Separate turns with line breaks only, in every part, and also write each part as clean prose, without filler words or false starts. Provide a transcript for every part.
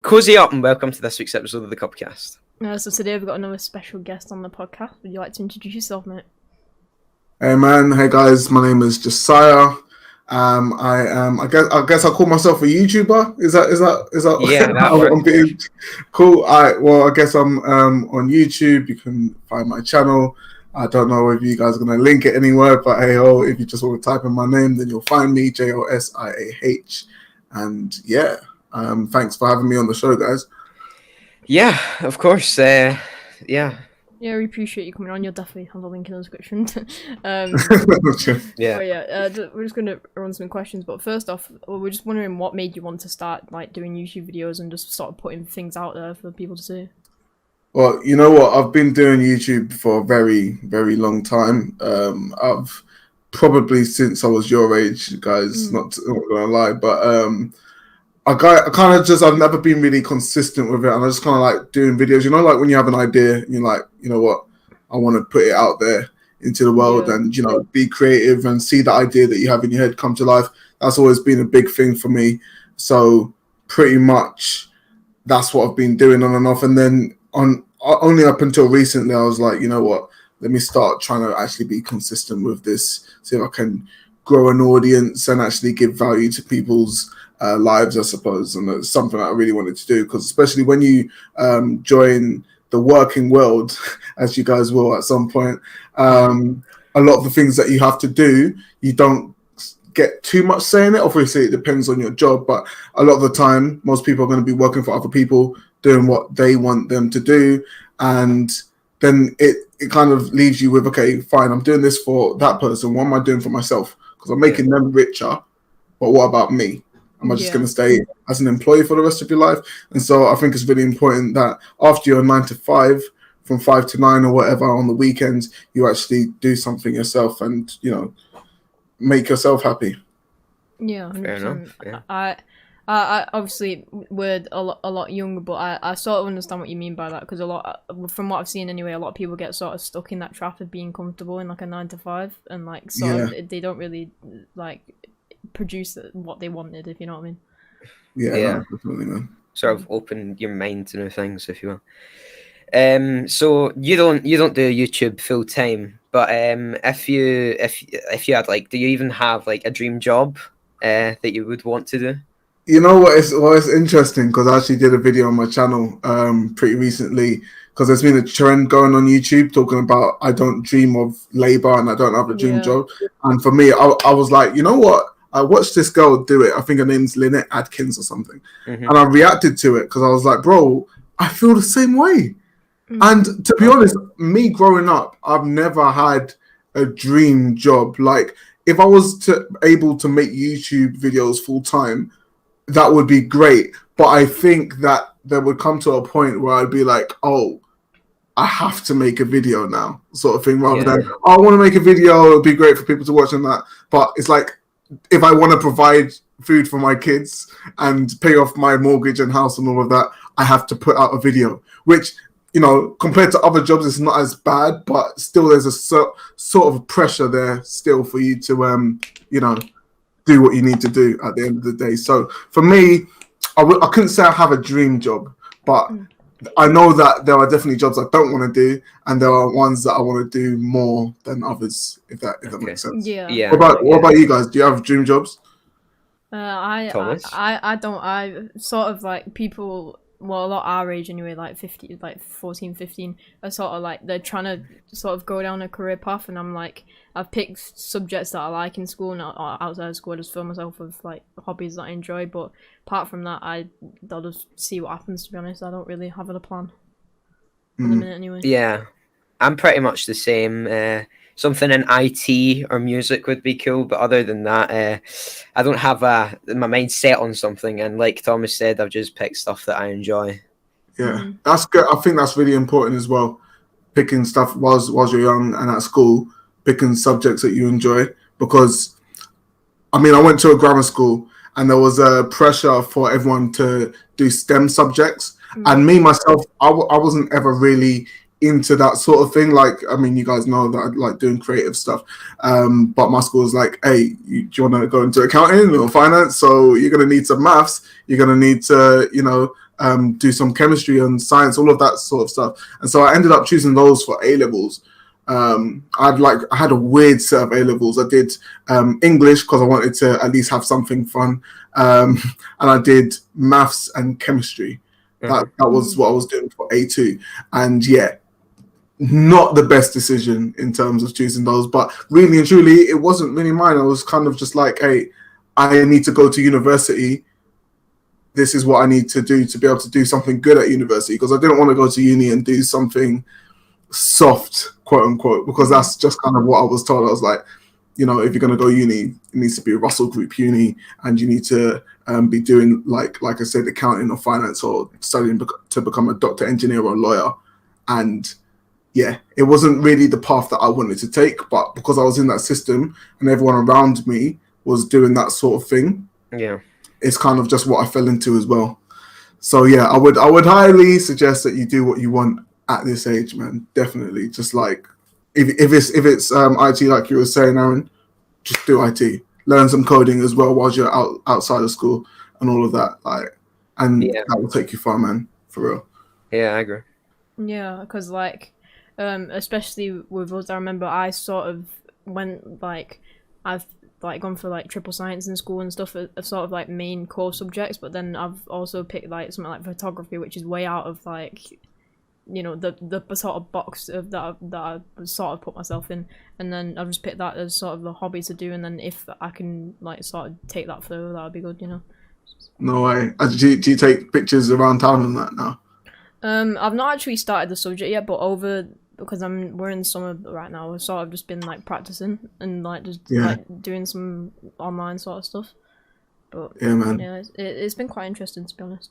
Cozy up and welcome to this week's episode of the Cub Cast.
So today we've got another special guest on the podcast. Would you like to introduce yourself, mate?
Hey man, hey guys, my name is Josiah. I guess I'll call myself a YouTuber. Is that
Yeah, that
I'm being cool. I guess I'm on YouTube. You can find my channel. I don't know if you guys are gonna link it anywhere, but hey ho, if you just want to type in my name, then you'll find me, Josiah. And yeah, thanks for having me on the show, guys.
Yeah, of course. Yeah,
we appreciate you coming on. You'll definitely have a link in the description.
yeah.
We're just gonna run some questions. But first off, we're just wondering what made you want to start like doing YouTube videos and just sort of putting things out there for people to see.
Well, you know what? I've been doing YouTube for a very, very long time. I've probably since I was your age, guys. Not gonna lie, but I've never been really consistent with it, and I just kind of like doing videos. You know, like when you have an idea, and you're like, you know what, I want to put it out there into the world, and you know, be creative and see the idea that you have in your head come to life. That's always been a big thing for me. So pretty much, that's what I've been doing on and off. And then only up until recently, I was like, you know what, let me start trying to actually be consistent with this, see if I can grow an audience and actually give value to people's lives, I suppose. And it's something that I really wanted to do, because especially when you join the working world, as you guys will at some point, a lot of the things that you have to do, you don't get too much say in it. Obviously, it depends on your job, but a lot of the time, most people are going to be working for other people, doing what they want them to do. And then it kind of leaves you with, okay, fine, I'm doing this for that person. What am I doing for myself? Because I'm making them richer, but what about me? Am I just going to stay as an employee for the rest of your life? And so I think it's really important that after your 9 to 5, from 5 to 9 or whatever on the weekends, you actually do something yourself and, you know, make yourself happy.
Yeah, 100%.
Fair enough. Yeah.
I obviously we're a lot younger, but I sort of understand what you mean by that, because from what I've seen anyway, a lot of people get sort of stuck in that trap of being comfortable in like a 9 to 5, and like of they don't really like produce what they wanted, if you know what I mean.
Yeah. No, definitely, man.
Sort of open your mind to new things, if you will. So you don't do YouTube full time, but if you had like, do you even have like a dream job that you would want to do?
You know what? It's interesting, because I actually did a video on my channel pretty recently, because there's been a trend going on YouTube talking about I don't dream of labor and I don't have a dream job. And for me, I was like, you know what? I watched this girl do it. I think her name's Lynette Adkins or something. And I reacted to it because I was like, bro, I feel the same way. And to be honest, me growing up, I've never had a dream job. Like, if I was able to make YouTube videos full time, that would be great. But I think that there would come to a point where I'd be like, oh, I have to make a video now, sort of thing, rather than, oh, I want to make a video, it'll be great for people to watch and that. But it's like, if I want to provide food for my kids and pay off my mortgage and house and all of that, I have to put out a video, which, you know, compared to other jobs, it's not as bad, but still there's a sort of pressure there still for you to, you know, do what you need to do at the end of the day. So for me, I couldn't say I have a dream job, but I know that there are definitely jobs I don't want to do, and there are ones that I want to do more than others, if that makes sense.
Yeah.
What about you guys? Do you have dream jobs?
I don't. I sort of like people, well, a lot our age anyway, like 14, 15, are sort of like, they're trying to sort of go down a career path, and I'm like, I've picked subjects that I like in school, and outside of school I just fill myself with like hobbies that I enjoy, but apart from that, I'll just see what happens, to be honest. I don't really have a plan at the minute anyway.
Yeah, I'm pretty much the same. Something in IT or music would be cool, but other than that, I don't have my mind set on something, and like Thomas said, I've just picked stuff that I enjoy.
Yeah, that's good. I think that's really important as well, picking stuff whilst you're young and at school, picking subjects that you enjoy, because I mean, I went to a grammar school and there was a pressure for everyone to do STEM subjects, and me myself, I wasn't ever really into that sort of thing. Like, I mean, you guys know that I like doing creative stuff, but my school was like, hey, do you want to go into accounting or finance? So you're going to need some maths, you're going to need to, do some chemistry and science, all of that sort of stuff. And so I ended up choosing those for A levels. I had a weird set of A levels. I did English because I wanted to at least have something fun, and I did maths and chemistry. That was what I was doing for A2, and yeah, not the best decision in terms of choosing those. But really and truly, it wasn't really mine. I was kind of just like, hey, I need to go to university. This is what I need to do to be able to do something good at university, because I didn't want to go to uni and do something soft, quote unquote, because that's just kind of what I was told. I was like, if you're going to go uni, it needs to be a Russell Group uni, and you need to be doing, like I said, accounting or finance, or studying to become a doctor, engineer, or a lawyer. And yeah, it wasn't really the path that I wanted to take, but because I was in that system and everyone around me was doing that sort of thing,
yeah,
it's kind of just what I fell into as well. So yeah, I would highly suggest that you do what you want at this age, man. Definitely. Just like if it's IT, like you were saying, Aaron, just do IT. Learn some coding as well while you're outside of school and all of that. That will take you far, man. For real.
Yeah, I agree.
Yeah, because especially with us, I remember I sort of went I've gone for like triple science in school and stuff as sort of like main core subjects, but then I've also picked like something like photography, which is way out of like the sort of box of that I sort of put myself in, and then I've just picked that as sort of a hobby to do, and then if I can like sort of take that further, that would be good,
No way. Do you take pictures around town and that now?
I've not actually started the subject yet, but because we're in summer right now, we've sort of just been like practicing and like just like doing some online sort of stuff. But
yeah, man,
it's been quite interesting, to be honest.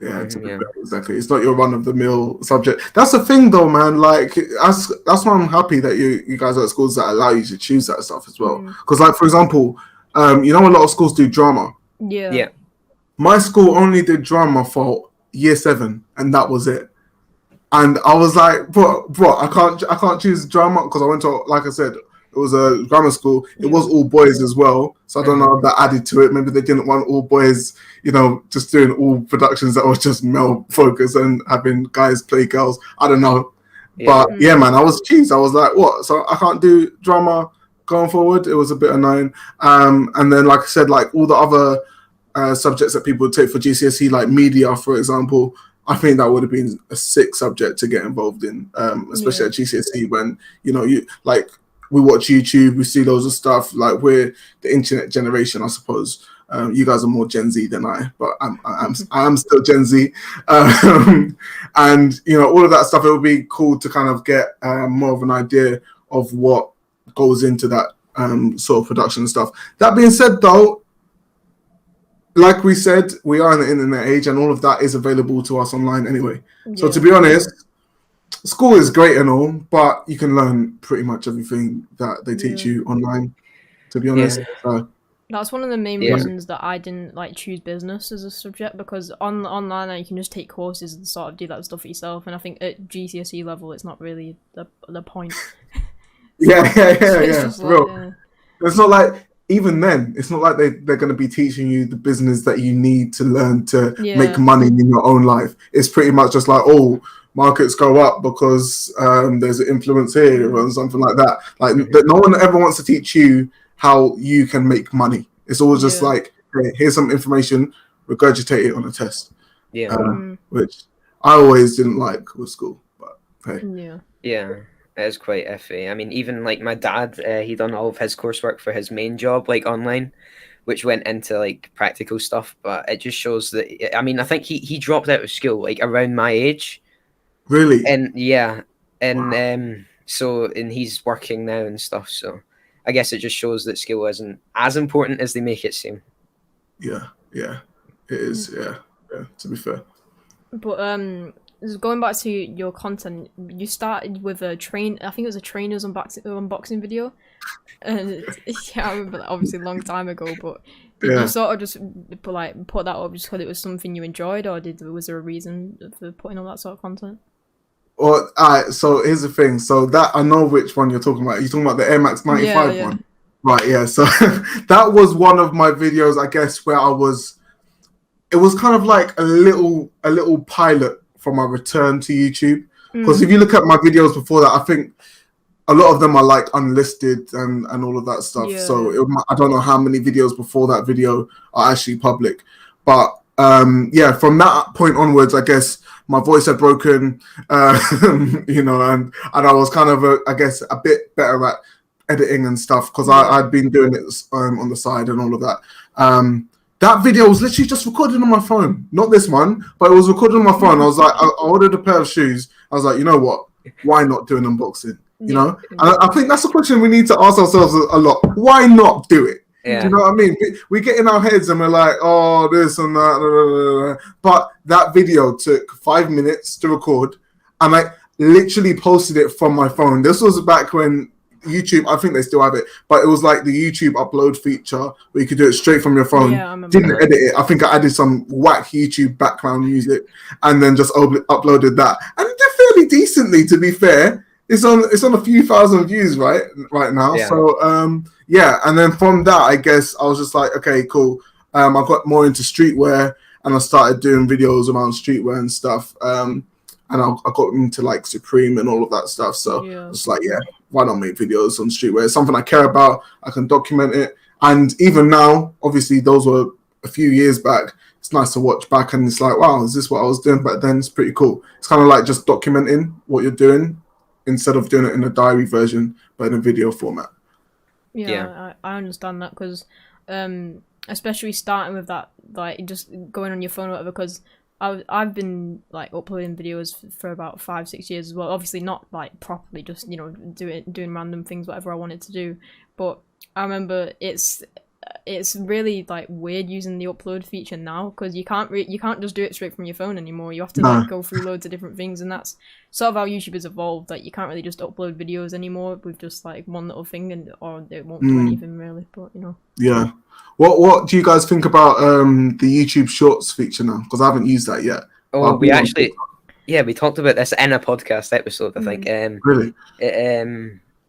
Yeah, exactly. It's not your run-of-the-mill subject. That's the thing, though, man. Like, that's why I'm happy that you guys are at schools that allow you to choose that stuff as well. Because, like, for example, a lot of schools do drama.
Yeah.
My school only did drama for year 7, and that was it. And I was like, bro, I can't choose drama because I went to, like I said, it was a grammar school. It was all boys as well. So I don't know if that added to it. Maybe they didn't want all boys, just doing all productions that were just male focused and having guys play girls. I don't know. Yeah. But yeah, man, I was cheesed. I was like, what? So I can't do drama going forward? It was a bit annoying. And then, like I said, like all the other subjects that people would take for GCSE, like media, for example, I think that would have been a sick subject to get involved in, especially at GCSE when, we watch YouTube, we see loads of stuff. Like, we're the internet generation, I suppose. You guys are more Gen Z than I, but I'm still Gen Z. And all of that stuff. It would be cool to kind of get more of an idea of what goes into that sort of production and stuff. That being said, though, like we said, we are in the internet age, and all of that is available to us online anyway. Yeah. So to be honest, school is great and all, but you can learn pretty much everything that they teach you online, to be honest.
That's one of the main reasons that I didn't choose business as a subject, because online you can just take courses and sort of do that stuff yourself, and I think at GCSE level it's not really the point.
Yeah. It's not like, even then, it's not like they're going to be teaching you the business that you need to learn to make money in your own life. It's pretty much just like, markets go up because there's an influence here or something like that. Like, no one ever wants to teach you how you can make money. It's always just like, hey, here's some information, regurgitate it on a test. Which I always didn't like with school, but hey.
Yeah. It is quite iffy. I mean, even like my dad, he done all of his coursework for his main job, online, which went into practical stuff. But it just shows that, I mean, I think he dropped out of school around my age.
Really?
And so he's working now and stuff. So I guess it just shows that school isn't as important as they make it seem.
Yeah, it is. Yeah, to be fair.
But going back to your content, you started with I think it was a trainer's unboxing video. And I remember that obviously a long time ago, but did you sort of just put that up just because it was something you enjoyed, or was there a reason for putting all that sort of content?
Well, so here's the thing. So that I know which one you're talking about. You're talking about the Air Max 95 one. Right, yeah. So that was one of my videos, I guess, where it was kind of like a little pilot for my return to YouTube. Because if you look at my videos before that, I think a lot of them are like unlisted and all of that stuff. Yeah. So I don't know how many videos before that video are actually public. But yeah, from that point onwards, I guess my voice had broken, you know, and I was kind of, I guess, a bit better at editing and stuff because I'd been doing it on the side and all of that. That video was literally just recorded on my phone, not this one, but it was recorded on my phone. I was like, I ordered a pair of shoes. I was like, you know what? Why not do an unboxing? You know, and I think that's a question we need to ask ourselves a lot. Why not do it? Yeah. Do you know what I mean? We get in our heads and we're like, oh, this and that. But that video took 5 minutes to record, and I literally posted it from my phone. This was back when YouTube, I think they still have it, but it was like the YouTube upload feature where you could do it straight from your phone. Yeah, I remember. Didn't edit it. I think I added some whack YouTube background music and then just uploaded that. And it did fairly decently, to be fair. It's on a few thousand views right now. Yeah. So yeah, and then from that, I guess I was just like, okay, cool. I got more into streetwear and I started doing videos around streetwear and stuff. And I got into like Supreme and all of that stuff. So it's like, yeah, why not make videos on streetwear? It's something I care about. I can document it. And even now, obviously, those were a few years back. It's nice to watch back and it's like, wow, is this what I was doing back then? It's pretty cool. It's kind of like just documenting what you're doing instead of doing it in a diary version, but in a video format.
Yeah. I understand that because especially starting with that, like just going on your phone or whatever, because I've been like uploading videos for about 5-6 years as well. Obviously not like properly, just, you know, doing random things, whatever I wanted to do. But I remember it's really like weird using the upload feature now because you can't just do it straight from your phone anymore. You have to like go through loads of different things, and that's sort of how YouTube has evolved. Like you can't really just upload videos anymore with just like one little thing, or it won't do anything really. But you know. Yeah.
What do you guys think about the YouTube Shorts feature now? Because I haven't used that yet.
Oh, we actually, we talked about this in a podcast episode, I think.
Really?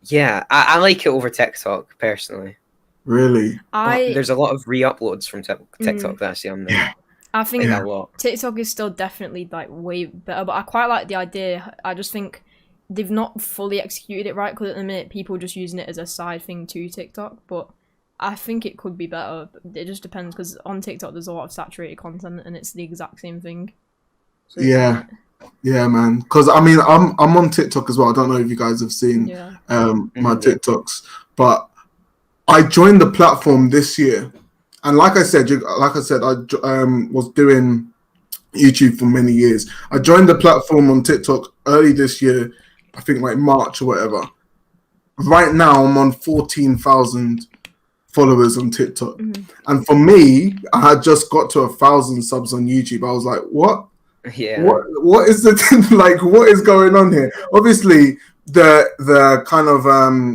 Yeah, I like it over TikTok personally.
Really?
There's a lot of re-uploads from TikTok that I see on there.
I think a lot. TikTok is still definitely like way better, but I quite like the idea. I just think they've not fully executed it right because at the minute people are just using it as a side thing to TikTok, but I think it could be better. It just depends because on TikTok there's a lot of saturated content and it's the exact same thing.
So yeah, man. Because I mean, I'm on TikTok as well. I don't know if you guys have seen my TikToks, but I joined the platform this year, and like I said, I was doing YouTube for many years. I joined the platform on TikTok early this year, I think like March or whatever. Right now, I'm on 14,000 followers on TikTok, and for me, I had just got to 1,000 subs on YouTube. I was like, what?
Yeah.
What is the like? What is going on here? Obviously, the kind of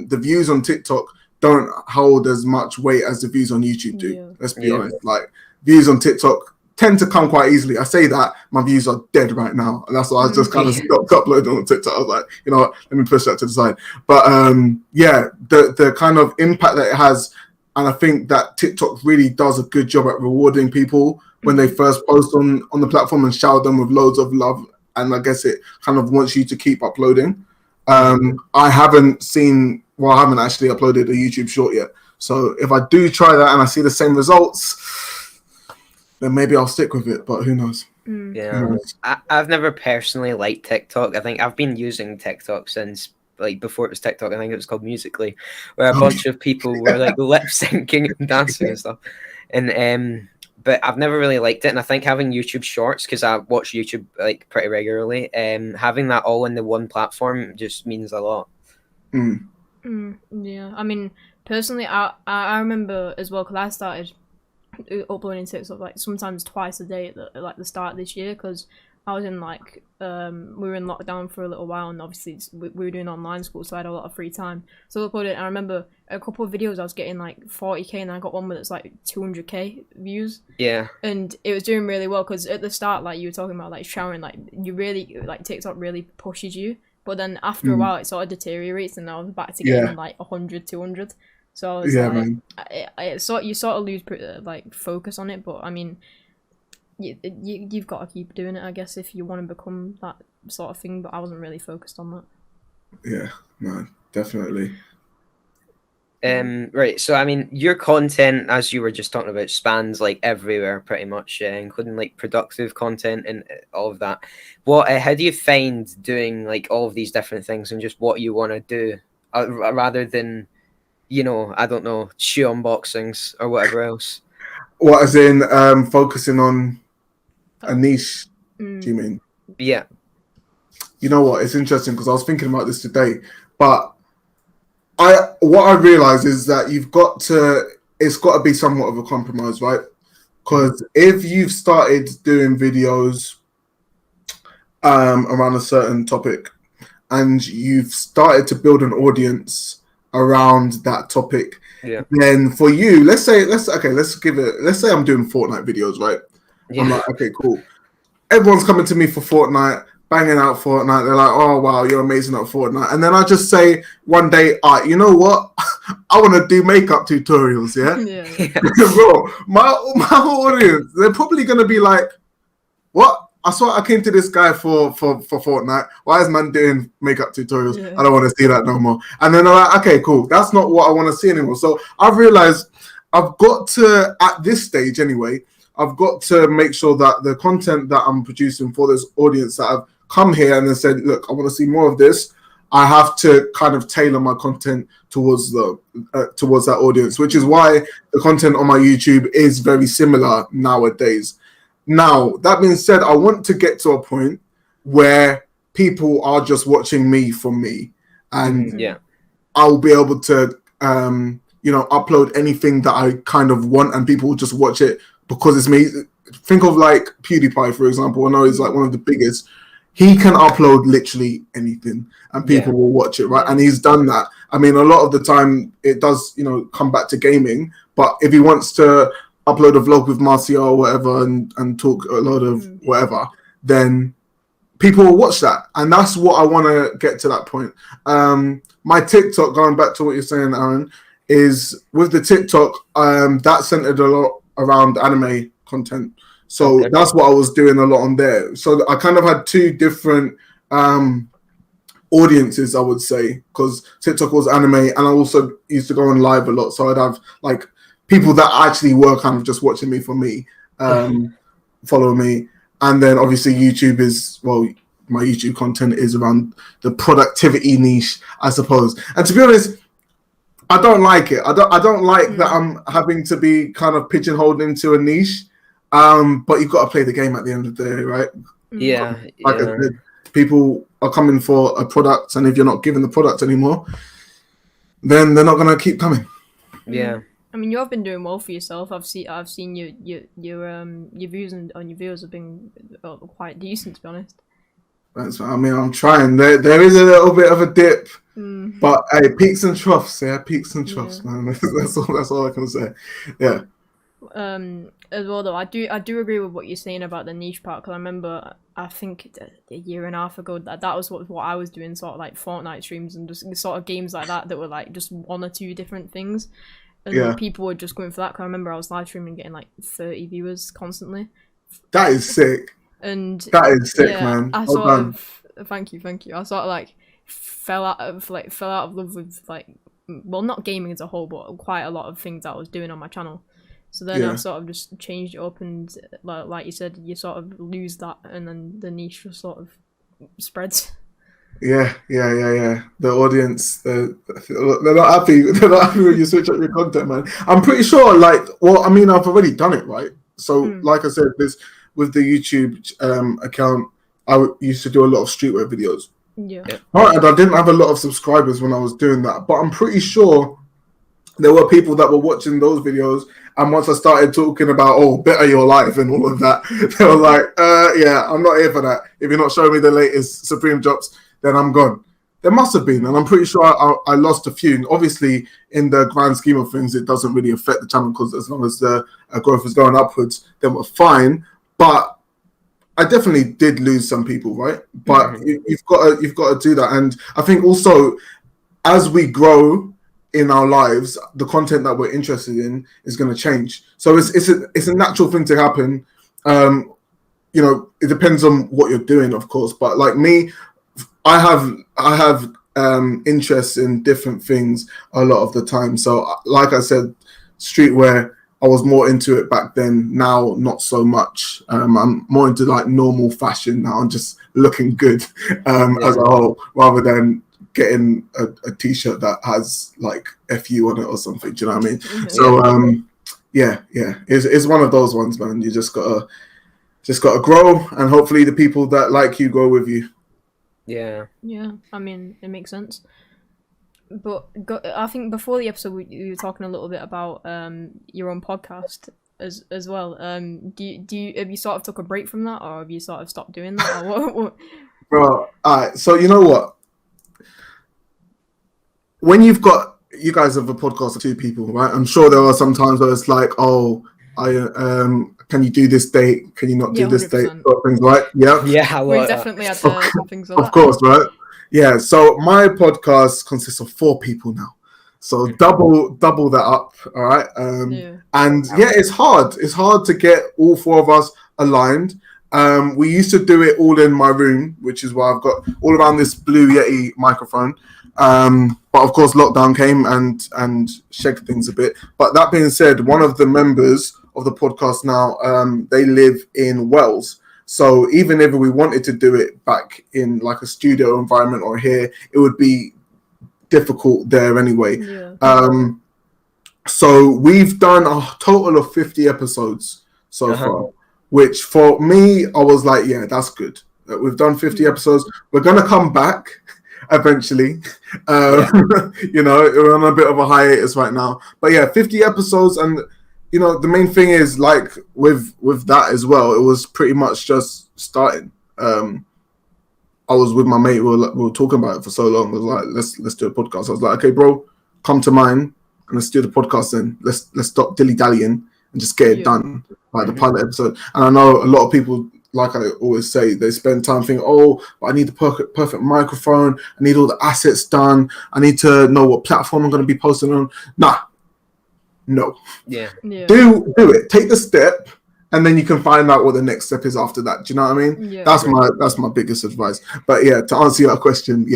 the views on TikTok don't hold as much weight as the views on YouTube do. Yeah. Let's be honest. Like views on TikTok tend to come quite easily. I say that my views are dead right now, and that's why I just kind of stopped uploading on TikTok. I was like, you know what? Let me push that to the side. But the kind of impact that it has, and I think that TikTok really does a good job at rewarding people when they first post on the platform and shower them with loads of love. And I guess it kind of wants you to keep uploading. I haven't actually uploaded a YouTube short yet. So if I do try that and I see the same results, then maybe I'll stick with it. But who knows?
Yeah, I've never personally liked TikTok. I think I've been using TikTok since like before it was TikTok. I think it was called Musical.ly, where a bunch of people were like lip syncing and dancing and stuff. And but I've never really liked it. And I think having YouTube Shorts, because I watch YouTube like pretty regularly, having that all in the one platform just means a lot.
Yeah, I mean, personally, I remember as well because I started uploading TikTok like sometimes twice a day at the start of this year, because I was in like we were in lockdown for a little while, and obviously we were doing online school, so I had a lot of free time. So I uploaded, and I remember a couple of videos I was getting like 40k, and I got one that's like 200k views.
Yeah.
And it was doing really well, because at the start, like you were talking about, like showering, like you really like TikTok really pushes you, but then after a while it sort of deteriorates, and I was back to getting like 100, 200. So I was you sort of lose like focus on it, but I mean, you've got to keep doing it, I guess, if you want to become that sort of thing. But I wasn't really focused on that.
Yeah, no, definitely.
Right, so I mean, your content, as you were just talking about, spans like everywhere pretty much, including like productive content and all of that. How do you find doing like all of these different things and just what you want to do, rather than, you know, I don't know, shoe unboxings or whatever else?
What, as in focusing on a niche? Do you mean?
Yeah.
You know what? It's interesting, because I was thinking about this today, but what I realize is that it's got to be somewhat of a compromise, right? Because if you've started doing videos around a certain topic, and you've started to build an audience around that topic, then for you, let's say I'm doing Fortnite videos, right? I'm like, okay, cool. Everyone's coming to me for Fortnite, banging out Fortnite. They're like, oh, wow, you're amazing at Fortnite. And then I just say one day, you know what? I want to do makeup tutorials, Bro, my whole audience, they're probably going to be like, what? I swear I came to this guy for Fortnite. Why is man doing makeup tutorials? Yeah. I don't want to see that no more. And then they're like, okay, cool. That's not what I want to see anymore. So I've realized I've got to, at this stage anyway, I've got to make sure that the content that I'm producing for this audience that have come here and they said, look, I want to see more of this, I have to kind of tailor my content towards that audience, which is why the content on my YouTube is very similar nowadays. Now, that being said, I want to get to a point where people are just watching me for me, and I'll be able to, upload anything that I kind of want, and people will just watch it because it's me. Think of like PewDiePie, for example. I know he's like one of the biggest. He can upload literally anything and people will watch it, right? And he's done that. I mean, a lot of the time it does, come back to gaming, but if he wants to upload a vlog with Marcia or whatever and talk a lot of whatever, then people will watch that. And that's what I want to get to that point. My TikTok, going back to what you're saying, Aaron, is with the TikTok, that centered a lot around anime content. So that's what I was doing a lot on there. So I kind of had two different audiences, I would say, because TikTok was anime, and I also used to go on live a lot. So I'd have like people that actually were kind of just watching me for me, follow me. And then obviously YouTube is, well, my YouTube content is around the productivity niche, I suppose. And to be honest, I don't like it. I don't like that I'm having to be kind of pigeonholed into a niche. But you've got to play the game at the end of the day, right?
Yeah.
Like I said, people are coming for a product, and if you're not giving the product anymore, then they're not going to keep coming.
Yeah.
I mean, you have been doing well for yourself. I've seen your views on your videos have been quite decent, to be honest.
I'm trying. There is a little bit of a dip, but hey, peaks and troughs. Yeah, peaks and troughs, man. That's all I can say. Yeah.
As well though, I do agree with what you're saying about the niche part, because I remember, I think a year and a half ago, that was what I was doing, sort of like Fortnite streams and just sort of games like that were like just one or two different things, and people were just going for that. Because I remember I was live streaming getting like 30 viewers constantly.
That is sick.
And
that is sick, man.
I sort of thank you. I sort of like fell out of love with, like, well, not gaming as a whole, but quite a lot of things that I was doing on my channel. So then I sort of just changed it up, and like you said, you sort of lose that, and then the niche just sort of spreads.
Yeah. The audience, they're not happy. They're not happy when you switch up your content, man. I'm pretty sure, like, well, I mean, I've already done it, right? So, like I said, with the YouTube account, I used to do a lot of streetwear videos.
Yeah.
All right, and I didn't have a lot of subscribers when I was doing that, but I'm pretty sure there were people that were watching those videos, and once I started talking about better your life and all of that, they were like, yeah, I'm not here for that. If you're not showing me the latest Supreme drops, then I'm gone. There must have been, and I'm pretty sure I lost a few. And obviously, in the grand scheme of things, it doesn't really affect the channel, because as long as the growth is going upwards, then we're fine. But I definitely did lose some people, right? But you've got to do that. And I think also, as we grow in our lives, the content that we're interested in is going to change. So it's a natural thing to happen. It depends on what you're doing, of course. But like me, I have interests in different things a lot of the time. So like I said, streetwear, I was more into it back then. Now, not so much. I'm more into like normal fashion now and just looking good as a whole, rather than getting a t-shirt that has like FU on it or something. Do you know what I mean? So yeah, it's one of those ones, man. You just gotta grow, and hopefully the people that like you grow with you.
Yeah. I mean, it makes sense. But I think before the episode, we were talking a little bit about your own podcast as well. Do you have you sort of took a break from that, or have you sort of stopped doing that? Or what?
Bro, alright. So you know what? When you guys have a podcast of two people, right? I'm sure there are some times where it's like, can you do this date? Can you not do this 100%. Date? Sort of things, right? Yeah.
Yeah, we definitely had some things like that.
Of course, right? Yeah. So my podcast consists of 4 people now. So double that up. All right. And yeah, it's hard. It's hard to get all 4 of us aligned. We used to do it all in my room, which is why I've got all around this Blue Yeti microphone. But of course, lockdown came and shaken things a bit. But that being said, one of the members of the podcast now, they live in Wales. So even if we wanted to do it back in like a studio environment or here, it would be difficult there anyway. Yeah. So we've done a total of 50 episodes so far, which for me, I was like, yeah, that's good. We've done 50 episodes. We're going to come back eventually. We're on a bit of a hiatus right now. But yeah, 50 episodes. And, the main thing is, like, with that as well, it was pretty much just starting. I was with my mate. We were talking about it for so long. I was like, let's do a podcast. I was like, okay, bro, come to mine and let's do the podcast then. Let's stop dilly-dallying and just get it done, like the pilot episode. And I know a lot of people, like I always say, they spend time thinking, but I need the perfect microphone. I need all the assets done. I need to know what platform I'm going to be posting on. No.
Yeah.
Do it. Take the step, and then you can find out what the next step is after that. Do you know what I mean? Yeah. That's my biggest advice. But yeah, to answer your question,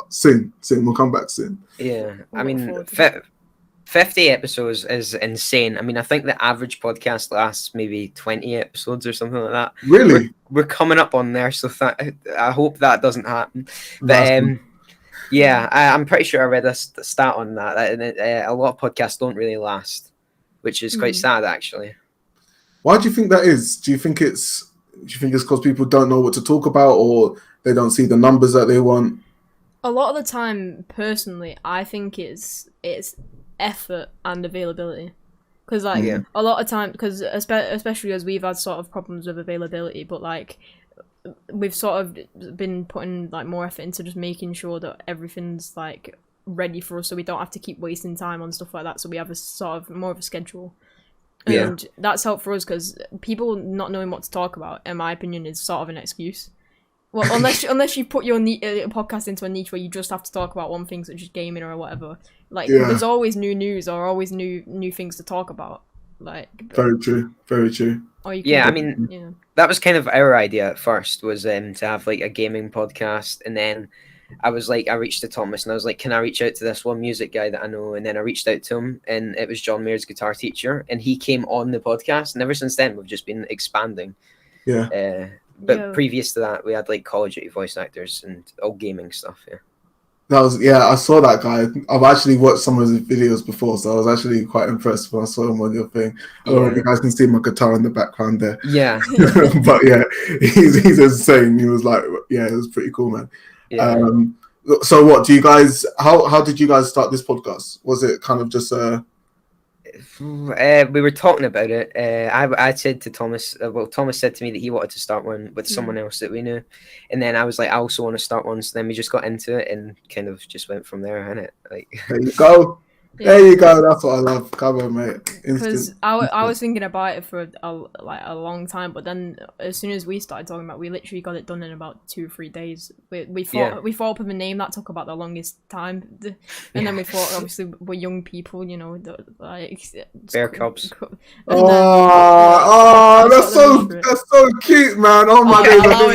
soon we'll come back soon.
Yeah, I mean, 50 episodes is insane. I mean, I think the average podcast lasts maybe 20 episodes or something like that.
Really?
We're coming up on there, so I hope that doesn't happen. But I'm pretty sure I read a stat on that. A lot of podcasts don't really last, which is quite sad, actually.
Why do you think that is? Do you think it's because people don't know what to talk about, or they don't see the numbers that they want?
A lot of the time, personally, I think it's effort and availability. Because a lot of time, because especially as we've had sort of problems with availability, but like we've sort of been putting like more effort into just making sure that everything's like ready for us, so we don't have to keep wasting time on stuff like that. So we have a sort of more of a schedule. And that's helped for us, because people not knowing what to talk about, in my opinion, is sort of an excuse. Well, unless you put your podcast into a niche where you just have to talk about one thing, such as gaming or whatever. There's always new news or always new things to talk about.
Very true.
That was kind of our idea at first, was to have like a gaming podcast, and then I reached to Thomas and I was like, can I reach out to this one music guy that I know? And then I reached out to him, and it was John Mayer's guitar teacher, and he came on the podcast, and ever since then we've just been expanding. But previous to that, we had like Call of Duty voice actors and all gaming stuff.
I saw that guy. I've actually watched some of his videos before, so I was actually quite impressed when I saw him on your thing. I don't know if you guys can see my guitar in the background there.
Yeah.
But yeah, he's insane. He was like, it was pretty cool, man. So what do you guys? How did you guys start this podcast? Was it kind of just
we were talking about it. I said to Thomas, Thomas said to me that he wanted to start one with someone else that we knew, and then I was like, I also want to start one. So then we just got into it and kind of just went from there, innit? Like,
there you go. Yeah. There you go. That's what I love. Come on, mate.
Because I was thinking about it for a long time, but then as soon as we started talking about it, we literally got it done in about 2-3 days. We thought up of a name that took about the longest time, and then we thought, obviously we're young people, you know, like
Bear Cubs.
That's so cute, man. Oh my days.
Allow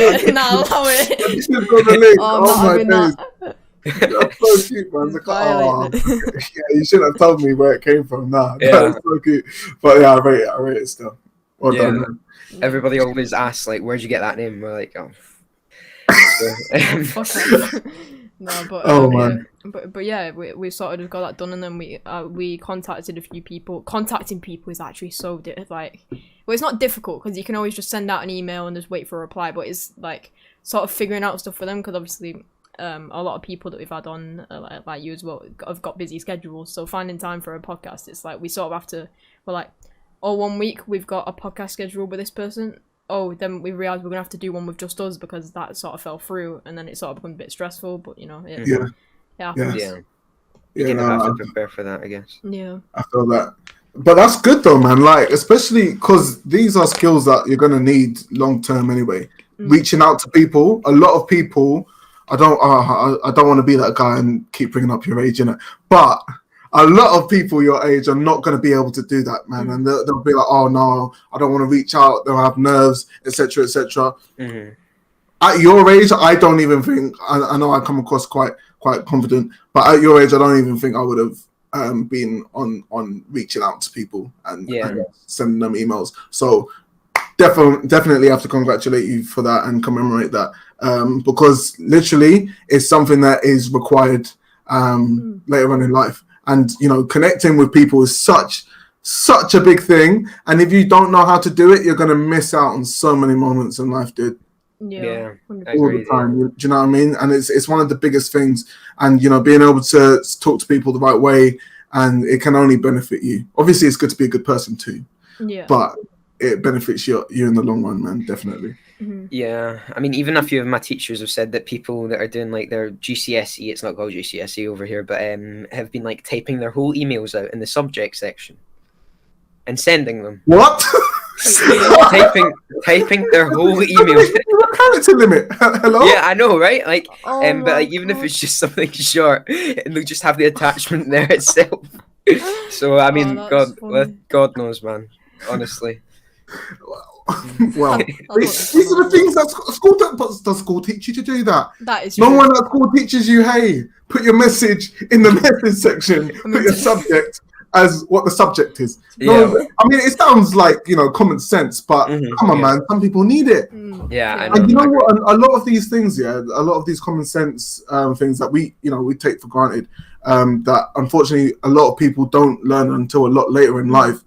it.
Oh my days. That's so cute, man. Like, you shouldn't have told me where it came from. Nah, that's so cute. But yeah, I rate it still. Well done, man.
Everybody always asks, like, where'd you get that name? We're like, oh.
No, but man. But yeah, we sort of got that done, and then we contacted a few people. Contacting people is actually so it's not difficult because you can always just send out an email and just wait for a reply. But it's like sort of figuring out stuff for them because obviously. A lot of people that we've had on, like you as well, have got busy schedules. So finding time for a podcast, it's like we sort of have to. We're like, 1 week we've got a podcast schedule with this person. Then we realised we're gonna have to do one with just us because that sort of fell through, and then it sort of became a bit stressful. But you know,
you have to prepare for that, I guess.
Yeah,
I feel that. But that's good though, man. Like, especially because these are skills that you're gonna need long term anyway. Reaching out to people, a lot of people. I don't want to be that guy and keep bringing up your age, innit? But a lot of people your age are not going to be able to do that, man. And they'll be like, oh no, I don't want to reach out. They'll have nerves, etc., etc. At your age, I don't even think. I know I come across quite confident, but at your age, I don't even think I would have been on reaching out to people and sending them emails. So definitely have to congratulate you for that and commemorate that. Because literally it's something that is required later on in life, and you know, connecting with people is such a big thing, and if you don't know how to do it, you're going to miss out on so many moments in life, dude.
All
the time. Do you know what I mean? And it's one of the biggest things, and you know, being able to talk to people the right way, and it can only benefit you. Obviously it's good to be a good person too, but it benefits you in the long run, man. Definitely.
Yeah, I mean, even a few of my teachers have said that people that are doing like their GCSE, it's not called GCSE over here, but have been like typing their whole emails out in the subject section and sending them.
What?
typing their whole emails.
Character limit. Hello?
Yeah, I know, right? Like, but like, even if it's just something short, and they'll just have the attachment there itself. So I mean, God knows, man. Honestly.
Well, these are the things that school does. School teach you to do that?
That is
no one at school teaches you. Hey, put your message in the message section. Put your subject as what the subject is. No, I mean, it sounds like, you know, common sense, but come on, man. Some people need it.
Yeah, I know.
And you know what? A lot of these things, a lot of these common sense things that we take for granted, that unfortunately a lot of people don't learn until a lot later in life.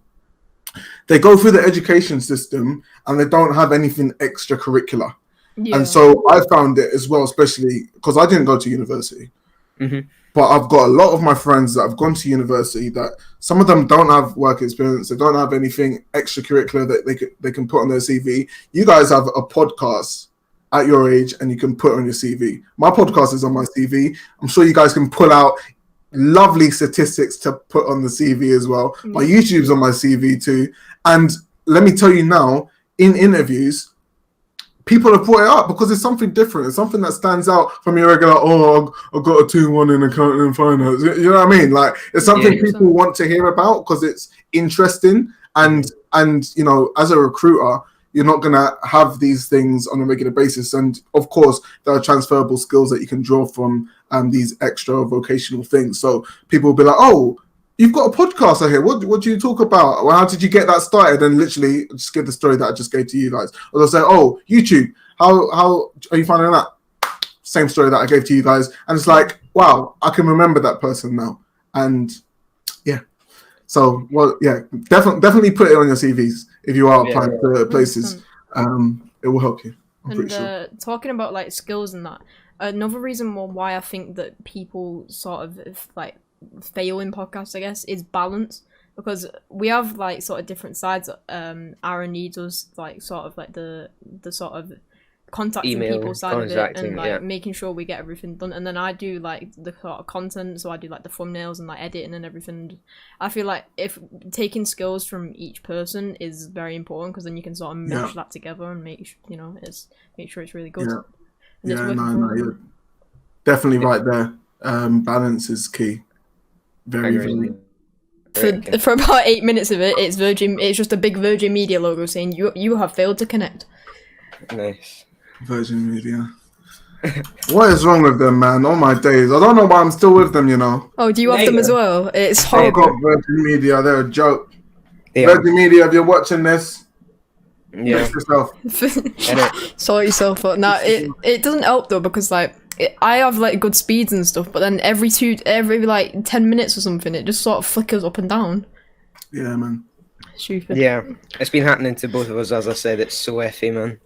They go through the education system and they don't have anything extracurricular. And so I found it as well, especially because I didn't go to university. But I've got a lot of my friends that have gone to university that some of them don't have work experience. They don't have anything extracurricular that they can put on their CV. You guys have a podcast at your age and you can put on your CV. My podcast is on my CV. I'm sure you guys can pull out lovely statistics to put on the CV as well. My YouTube's on my CV too. And let me tell you now, in interviews, people have brought it up because it's something different. It's something that stands out from your regular, I got a 2-1 in accounting and finance. You know what I mean? Like, it's something people want to hear about because it's interesting. And you know, as a recruiter, you're not going to have these things on a regular basis. And of course, there are transferable skills that you can draw from these extra vocational things. So people will be like, oh, you've got a podcast out here. What do you talk about? Well, how did you get that started? And literally just give the story that I just gave to you guys. Or they'll say, oh, YouTube. How are you finding that? Same story that I gave to you guys. And it's like, wow, I can remember that person now. And yeah. So, well, yeah, definitely put it on your CVs if you are applying to places. It will help you.
And talking about like skills and that, another reason why I think that people sort of like fail in podcasts, I guess, is balance. Because we have like sort of different sides. Aaron needs us like sort of like the sort of contacting people side of it, and like making sure we get everything done. And then I do like the sort of content, so I do like the thumbnails and like editing and everything. I feel like if taking skills from each person is very important, because then you can sort of mesh that together and make sure it's really good.
You're definitely right there. Balance is key. Very, very.
For about 8 minutes of it, it's just a big Virgin Media logo saying you have failed to connect.
Nice.
Virgin Media. What is wrong with them, man? All my days. I don't know why I'm still with them, you know.
Oh, do you have them as well? It's horrible.
I've got Virgin Media, they're a joke. Virgin Media, if you're watching this, fix yourself.
Sort yourself out. Now, it doesn't help though, because like I have like good speeds and stuff, but then every like 10 minutes or something, it just sort of flickers up and down.
Yeah, man.
Stupid.
Yeah, it's been happening to both of us. As I said, it's so iffy, man.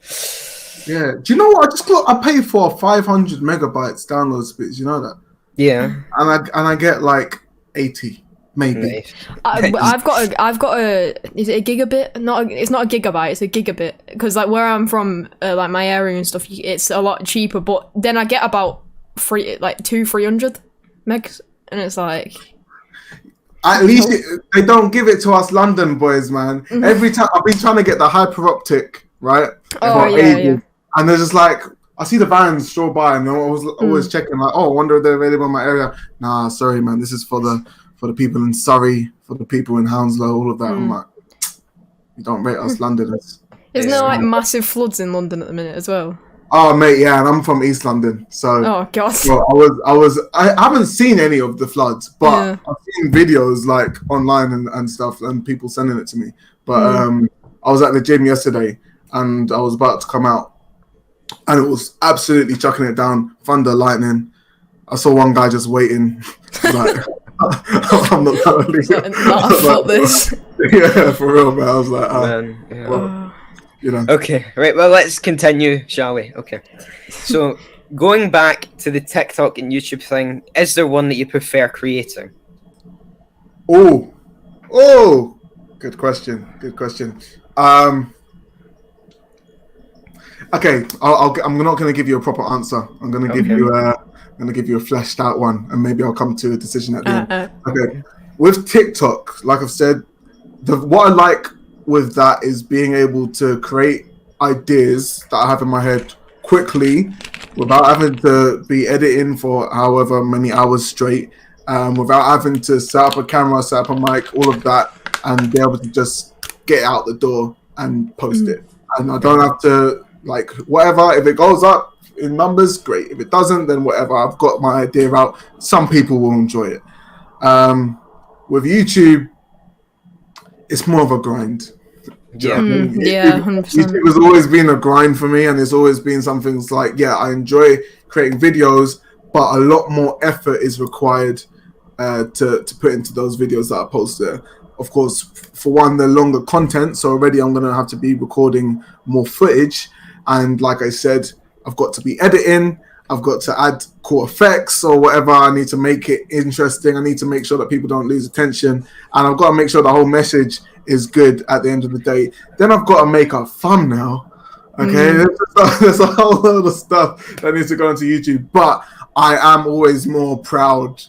Yeah. Do you know what? I pay for 500 megabytes download speeds. You know that?
Yeah.
And I get like 80, maybe.
Nice.
I've got a. Is it a gigabit? It's not a gigabyte. It's a gigabit. Because like where I'm from, like my area and stuff, it's a lot cheaper. But then I get about 300 megs, and it's like.
At least they don't give it to us London boys, man. Mm-hmm. Every time I've been trying to get the hyper optic, right?
Yeah.
And they're just like, I see the vans stroll by, and I was always checking, like, I wonder if they're available in my area. Nah, sorry, man. This is for the people in Surrey, for the people in Hounslow, all of that. I'm like, you don't rate us Londoners.
Isn't there like massive floods in London at the minute as well?
Oh mate, yeah, and I'm from East London, so.
Oh god.
Well, I haven't seen any of the floods, but I've seen videos like online and stuff, and people sending it to me. But I was at the gym yesterday, and I was about to come out, and it was absolutely chucking it down, thunder, lightning. I saw one guy just waiting, like I'm not gonna leave.
I felt this.
Yeah, for real, man. I was like,
man, yeah.
Well, you know.
Okay, right, well, let's continue, shall we? Okay. So, going back to the TikTok and YouTube thing, is there one that you prefer creating?
Oh, good question. Okay, I'm not going to give you a proper answer. I'm going to give you a fleshed out one, and maybe I'll come to a decision at the end. Okay, with TikTok, like I've said, what I like with that is being able to create ideas that I have in my head quickly without having to be editing for however many hours straight, without having to set up a camera, set up a mic, all of that, and be able to just get out the door and post it. And I don't have to, like, whatever, if it goes up in numbers, great. If it doesn't, then whatever, I've got my idea out. Some people will enjoy it. With YouTube, it's more of a grind.
Yeah,
100%.
YouTube has always been a grind for me, and it's always been something that's like, I enjoy creating videos, but a lot more effort is required to put into those videos that I post there. Of course, for one, they're longer content, so already I'm going to have to be recording more footage, and like I said, I've got to be editing, I've got to add cool effects or whatever. I need to make it interesting. I need to make sure that people don't lose attention. And I've got to make sure the whole message is good at the end of the day. Then I've got to make a thumbnail. Okay, there's a whole load of stuff that needs to go into YouTube. But I am always more proud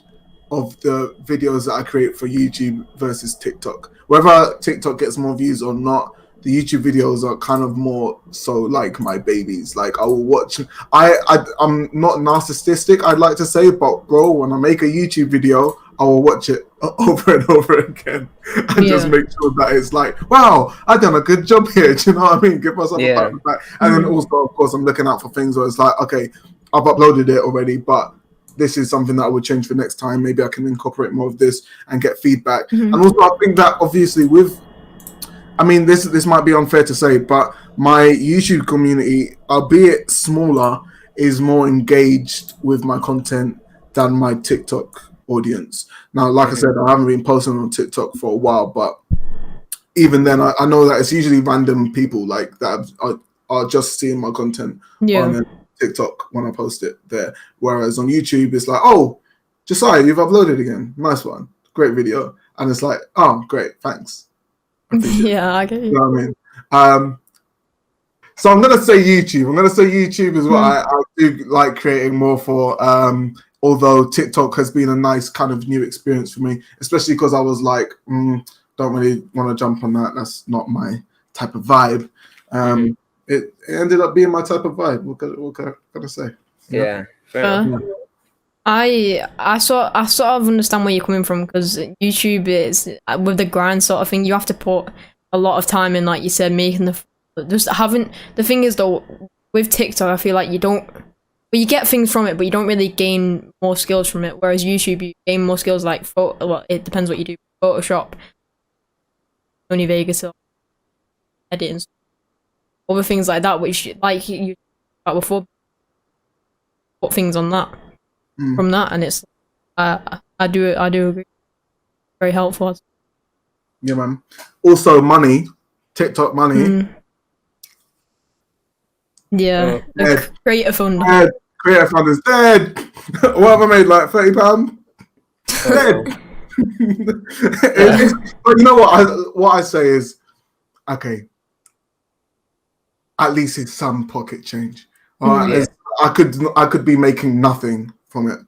of the videos that I create for YouTube versus TikTok. Whether TikTok gets more views or not, the YouTube videos are kind of more so like my babies. Like I will watch. I'm not narcissistic, I'd like to say, but bro, when I make a YouTube video, I will watch it over and over again and just make sure that it's like, wow, I've done a good job here. Do you know what I mean? Give myself a pat on the back. And then also, of course, I'm looking out for things where it's like, okay, I've uploaded it already, but this is something that I would change for next time. Maybe I can incorporate more of this and get feedback. And also, I think that obviously this might be unfair to say, but my YouTube community, albeit smaller, is more engaged with my content than my TikTok audience. Now, like I said, I haven't been posting on TikTok for a while, but even then, I know that it's usually random people like that are just seeing my content on TikTok when I post it there. Whereas on YouTube, it's like, oh, Josiah, you've uploaded again. Nice one. Great video. And it's like, oh, great. Thanks.
I get you.
You know what I mean? So I'm going to say YouTube. I'm going to say YouTube is what I do like creating more for. Although TikTok has been a nice kind of new experience for me, especially because I was like, don't really want to jump on that. That's not my type of vibe. It ended up being my type of vibe. What can I say?
Yeah, fair enough.
I sort of understand where you're coming from, because YouTube is, with the grind sort of thing, you have to put a lot of time in, like you said, making the thing is though, with TikTok, I feel like you get things from it, but you don't really gain more skills from it. Whereas YouTube, you gain more skills like it depends what you do. Photoshop, Sony Vegas, editing, other things like that, which like you about before, put things on that from that, and it's I do agree, very helpful.
Yeah, man. Also, money, TikTok money.
Yeah, creator fund.
Creator fund is dead. What have I made? Like £30? Dead. But you know what I say is, okay, at least it's some pocket change. I could be making nothing from it.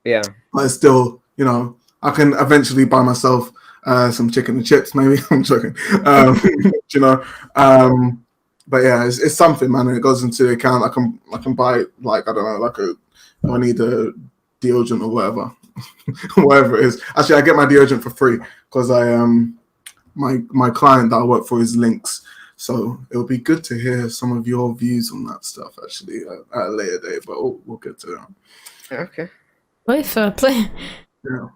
Yeah,
but it's still, I can eventually buy myself some chicken and chips. Maybe I'm joking. But yeah, it's something, man. And it goes into the account. I can buy, like, I don't know, I need a deodorant or whatever. Whatever it is. Actually, I get my deodorant for free because my client that I work for is Lynx. So it'll be good to hear some of your views on that stuff, actually, at a later date. But we'll get to that.
Okay.
Play fair play.
Yeah.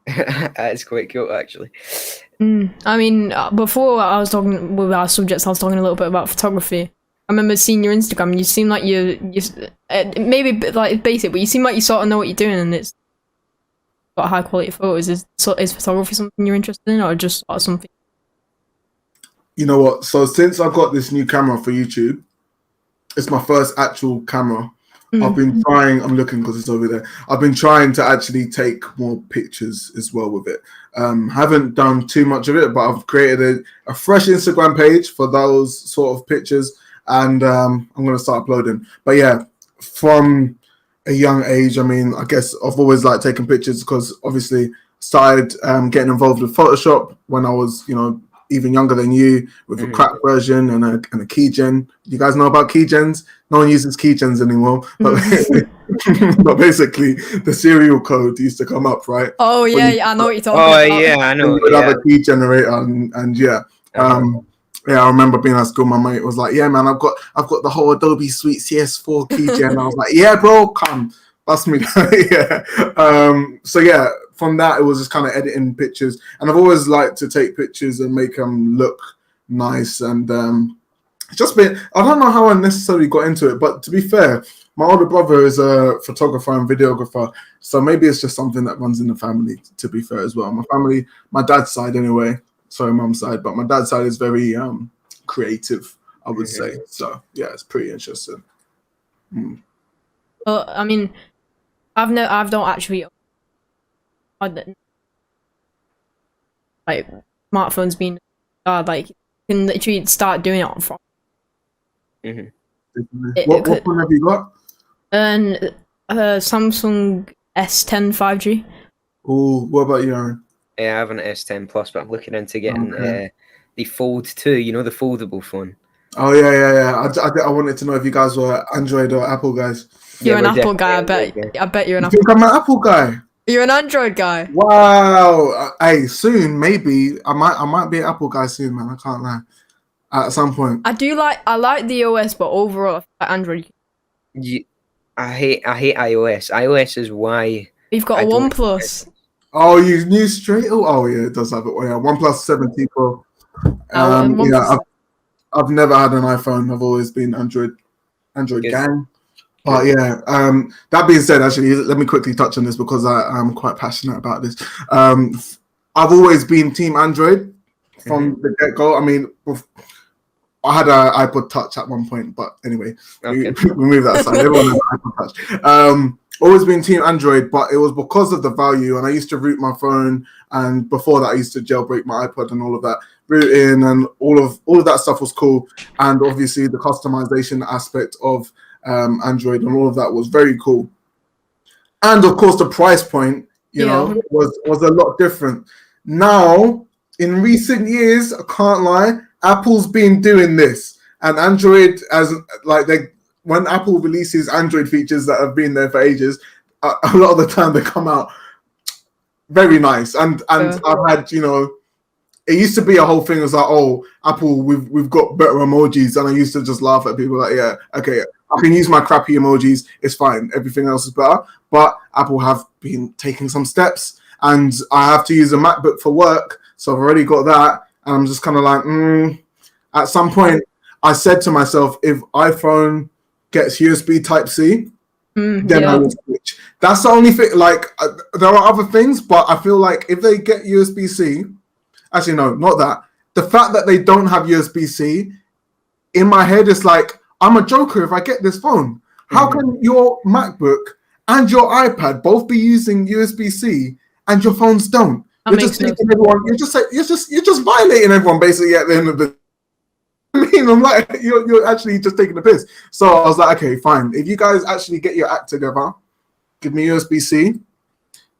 It's
quite cute, actually.
I mean, before I was talking with our subjects, I was talking a little bit about photography. I remember seeing your Instagram, and you seem like you maybe like basic, but you seem like you sort of know what you're doing, and it's got high quality photos. Is photography something you're interested in, or just sort of something?
You know what? So since I got this new camera for YouTube, it's my first actual camera. I've been trying, I'm looking because it's over there. I've been trying to actually take more pictures as well with it. Haven't done too much of it, but I've created a fresh Instagram page for those sort of pictures, and I'm going to start uploading. But yeah, from a young age, I mean, I guess I've always liked taking pictures because obviously started getting involved with Photoshop when I was, even younger than you, with a crack version and a keygen. You guys know about keygens? No one uses keygens anymore. But basically, the serial code used to come up, right?
Oh yeah, I know what you're talking about.
Oh yeah, I know.
You would have a key generator, and yeah. I remember being at school. My mate was like, "Yeah, man, I've got the whole Adobe Suite CS4 keygen." I was like, "Yeah, bro, come, bust me." Yeah. So yeah. From that, it was just kind of editing pictures, and I've always liked to take pictures and make them look nice. And it's just been, I don't know how I necessarily got into it, but to be fair, my older brother is a photographer and videographer, so maybe it's just something that runs in the family, to be fair as well. My family, my dad's side anyway, sorry, mum's side, but my dad's side is very creative, I would say. So yeah, it's pretty interesting.
Well, I mean, I've not actually like smartphones being like you can literally start doing it on phone.
What phone have you got?
Samsung S10 5G.
Oh, what about you, Aaron?
Yeah, I have an S10 Plus, but I'm looking into getting the Fold 2. The foldable phone.
Oh yeah. I wanted to know if you guys were Android or Apple guys.
You're an Apple guy. I bet you're an Apple.
You think I'm an Apple guy?
You're an Android guy.
Wow. Hey, soon maybe I might be an Apple guy soon, man. I can't lie. At some point.
I like the OS, but overall, Android.
I hate iOS. iOS is why
you've got a OnePlus.
Oh, you knew straight. Oh yeah, it does have it. Yeah, OnePlus 17 Pro. Yeah, I've never had an iPhone. I've always been Android gang. But yeah, that being said, actually, let me quickly touch on this because I'm quite passionate about this. I've always been Team Android from the get-go. I mean, I had an iPod Touch at one point, but anyway,
Okay.
we move that aside. Everyone has an iPod Touch. Always been team Android, but it was because of the value. And I used to root my phone, and before that, I used to jailbreak my iPod and all of that. Rooting and all of that stuff was cool. And obviously, the customization aspect of Android and all of that was very cool. And of course, the price point, you know, was a lot different. Now, in recent years, I can't lie, Apple's been doing this, and Android, as like when Apple releases Android features that have been there for ages, a lot of the time they come out very nice. And I've had, you know, it used to be a whole thing. It was like, oh, Apple, we've got better emojis, and I used to just laugh at people like, yeah, okay, I can use my crappy emojis, it's fine. Everything else is better. But Apple have been taking some steps, and I have to use a MacBook for work, so I've already got that, and I'm just kind of like, At some point, I said to myself, if iPhone gets USB Type-C, then I will switch. That's the only thing. Like, there are other things, but I feel like if they get USB-C, actually, no, not that. The fact that they don't have USB-C, in my head, it's like, I'm a joker if I get this phone. How can your MacBook and your iPad both be using USB-C and your phones don't? You're just taking everyone. You're just violating everyone basically at the end of the. I mean, I'm like, you're actually just taking the piss. So I was like, okay, fine. If you guys actually get your act together, give me USB-C,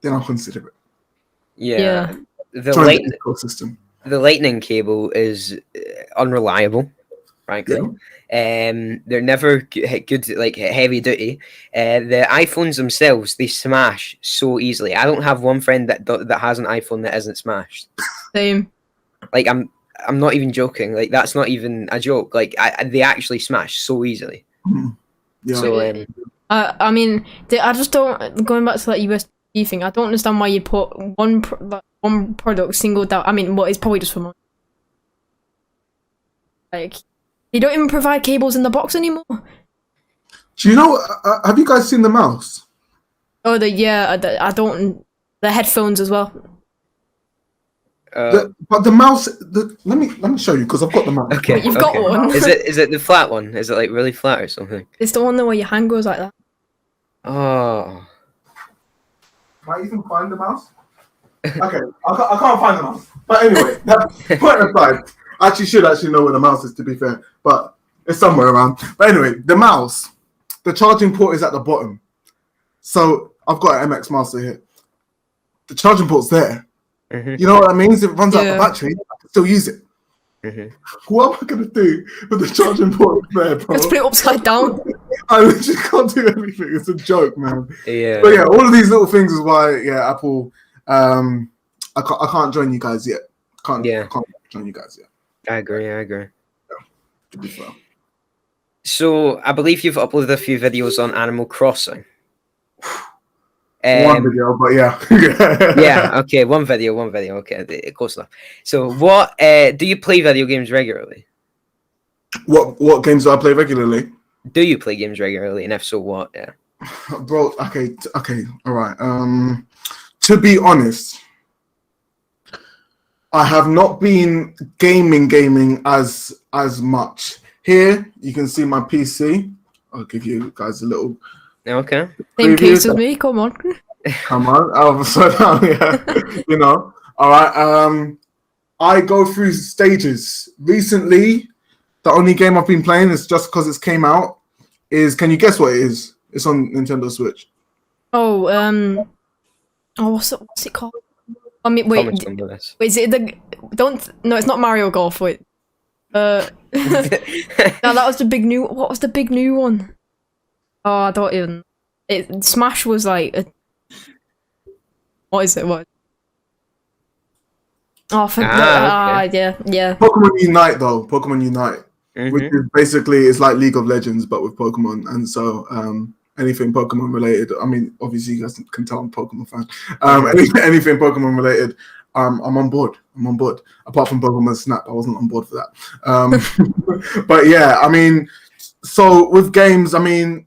then I'll consider it.
Yeah. The lightning cable is unreliable, frankly. They're never good, like heavy duty. The iPhones themselves, they smash so easily. I don't have one friend that has an iPhone that isn't smashed.
Same.
Like I'm not even joking. Like that's not even a joke. Like they actually smash so easily.
Yeah.
So
I mean, I just don't. Going back to that USB thing, I don't understand why you put one product singled out. I mean, it's probably just for money. Like, they don't even provide cables in the box anymore.
Do you know? Have you guys seen the mouse?
Oh, I don't. The headphones as well.
But the mouse. Let me show you because I've got the mouse.
Okay,
you've got one.
Is it the flat one? Is it like really flat or something?
It's the one where your hand goes like that.
Oh.
Can I even find the mouse? Okay, I can't find the mouse. But anyway, point aside. I should know where the mouse is, to be fair, but it's somewhere around. But anyway, the mouse, the charging port is at the bottom. So I've got an MX Master here. The charging port's there. You know what that means? If it runs out the battery, I can still use it. What am I going to do with the charging port there, bro?
Let's put it upside down.
I literally can't do anything. It's a joke, man.
Yeah.
But yeah, all of these little things is why, Apple, I can't join you guys yet. Can't join you guys yet.
I agree.
Yeah, to be fair.
So I believe you've uploaded a few videos on Animal Crossing.
One video, but yeah.
Yeah, okay, one video, okay, close enough. So what, do you play video games regularly?
What games do I play regularly?
Do you play games regularly, and if so, what? Yeah.
Bro, okay, all right. To be honest, I have not been gaming as much. Here, you can see my PC. I'll give you guys a little...
Okay.
Same case as me, come on.
I'll slow down, yeah. You know, all right. I go through stages. Recently, the only game I've been playing is just because it's came out. Can you guess what it is? It's on Nintendo Switch.
Oh, what's it called? I mean, wait, is it no, it's not Mario Golf, wait. No, that was the big new, what was the big new one? Oh, I don't even. Smash was like what is it? What? Oh, okay. Yeah.
Pokemon Unite, though. Pokemon Unite, which is basically it's like League of Legends but with Pokemon, and so anything Pokemon related. I mean, obviously you guys can tell I'm a Pokemon fan. Anything Pokemon related, I'm on board. Apart from Pokemon Snap, I wasn't on board for that. But yeah, I mean, so with games, I mean,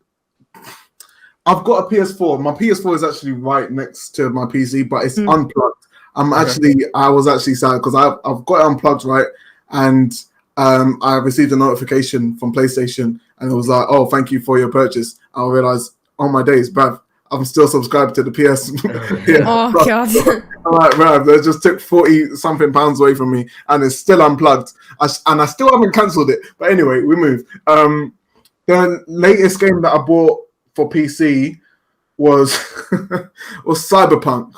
I've got a PS4. My PS4 is actually right next to my PC, but it's unplugged. I was actually sad because I've got it unplugged, right? And I received a notification from PlayStation, and it was like, "Oh, thank you for your purchase." I realized, "Oh my days, bruv, I'm still subscribed to the PS."
Oh god!
I'm like, bruv, they just took 40 something pounds away from me, and it's still unplugged. And I still haven't cancelled it. But anyway, we move. The latest game that I bought for PC was Cyberpunk.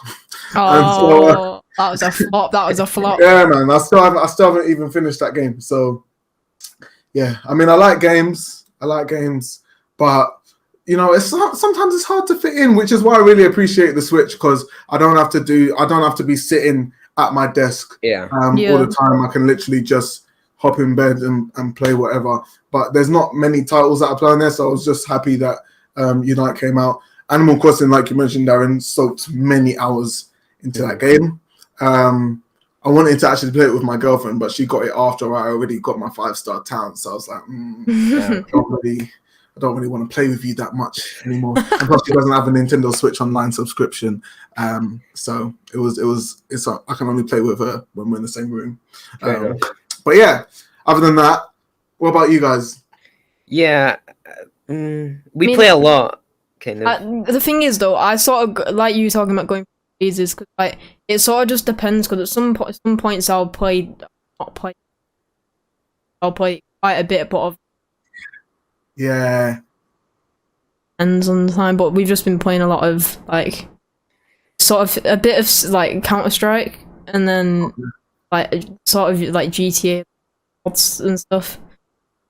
Oh, that was a flop. That was a flop.
Yeah, man. I still haven't even finished that game. So, yeah. I mean, I like games, but sometimes it's hard to fit in, which is why I really appreciate the Switch, because I don't have to be sitting at my desk all the time. I can literally just hop in bed and play whatever. But there's not many titles that I play on there, so I was just happy that Unite came out. Animal Crossing, like you mentioned, Darren, soaked many hours into that game. I wanted to actually play it with my girlfriend, but she got it after I already got my 5-star town. So I was like, I don't really want to play with you that much anymore. And plus, she doesn't have a Nintendo Switch Online subscription, so I can only play with her when we're in the same room. But yeah, other than that, what about you guys?
Yeah, we play a lot. Kind of.
The thing is, though, I sort of like you talking about going phases, because like it sort of just depends. Because at some points I'll play quite a bit, but
yeah,
ends on the time. But we've just been playing a lot of like sort of a bit of like Counter-Strike, and then like sort of like GTA mods and stuff.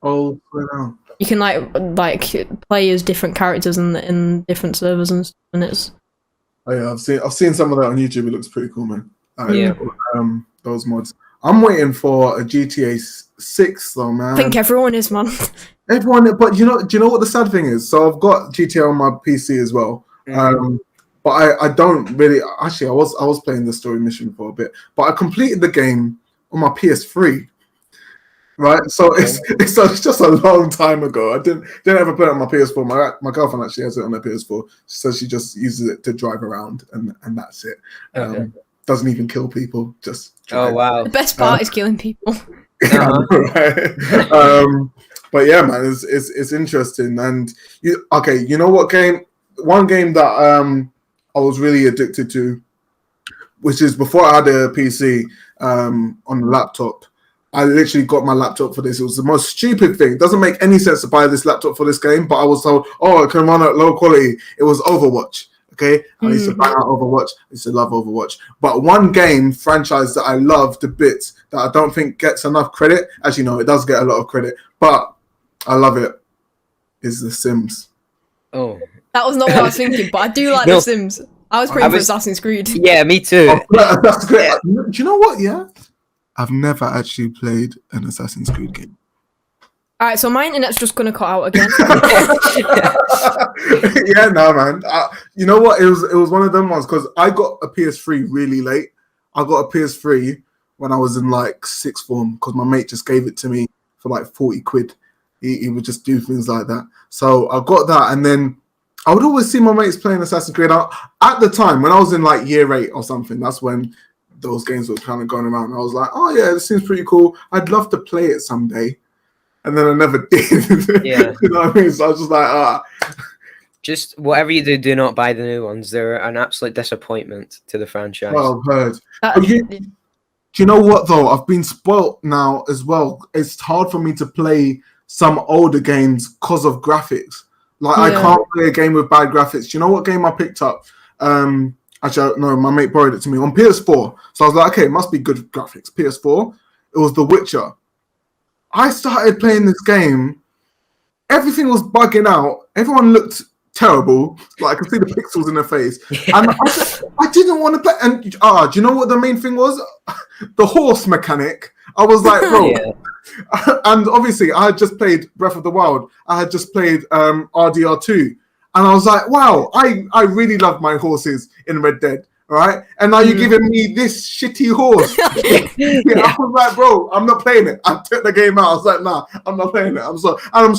Oh, wow.
You can like play as different characters in different servers and stuff, and it's.
Oh yeah, I've seen some of that on YouTube. It looks pretty cool, man.
Yeah.
Those mods. I'm waiting for a GTA 6 though, man.
I think everyone is, man.
Everyone, but do you know what the sad thing is? So I've got GTA on my PC as well. But I don't really. Actually, I was playing the story mission for a bit, but I completed the game on my PS3. Right, so it's just a long time ago. I didn't ever play it on my PS4. My girlfriend actually has it on her PS4, so she just uses it to drive around, and that's it. Doesn't even kill people. Just drive.
Oh wow!
The best part is killing people.
Right. But yeah, man, it's interesting. And you know what game? One game that I was really addicted to, which is before I had a PC on the laptop. I literally got my laptop for this. It was the most stupid thing. It doesn't make any sense to buy this laptop for this game, but I was told, it can run at low quality. It was Overwatch. Okay, I used to bang out Overwatch. I used to love Overwatch. But one game franchise that I love to bits that I don't think gets enough credit. Actually, no, it does get a lot of credit, but I love it. Is The Sims.
Oh,
that was not what I was thinking, but I do like The Sims. I was praying for Assassin's Creed.
Yeah, me too.
That's great. Yeah. Do you know what? Yeah. I've never actually played an Assassin's Creed game.
All right, so my internet's just gonna cut out again.
Yeah, no, man. You know what? It was one of them ones because I got a PS3 really late. I got a PS3 when I was in like sixth form because my mate just gave it to me for like 40 quid. He would just do things like that. So I got that, and then I would always see my mates playing Assassin's Creed. At the time, when I was in like year 8 or something, that's when those games were kind of going around. I was like, oh yeah, this seems pretty cool. I'd love to play it someday. And then I never did.
Yeah.
You know what I mean? So I was just like,
Just whatever you do not buy the new ones. They're an absolute disappointment to the franchise.
Well, I've heard. Do you know what though? I've been spoilt now as well. It's hard for me to play some older games because of graphics. Like I can't play a game with bad graphics. Do you know what game I picked up? Actually, no, my mate borrowed it to me on PS4. So I was like, okay, it must be good graphics. PS4. It was The Witcher. I started playing this game. Everything was bugging out. Everyone looked terrible. Like I could see the pixels in their face. And I didn't want to play. And do you know what the main thing was? The horse mechanic. I was like, bro. And obviously, I had just played Breath of the Wild. I had just played RDR2. And I was like, wow, I really love my horses in Red Dead, all right? And now you're giving me this shitty horse. I was like, bro, I'm not playing it. I took the game out. I was like, nah, I'm not playing it. I'm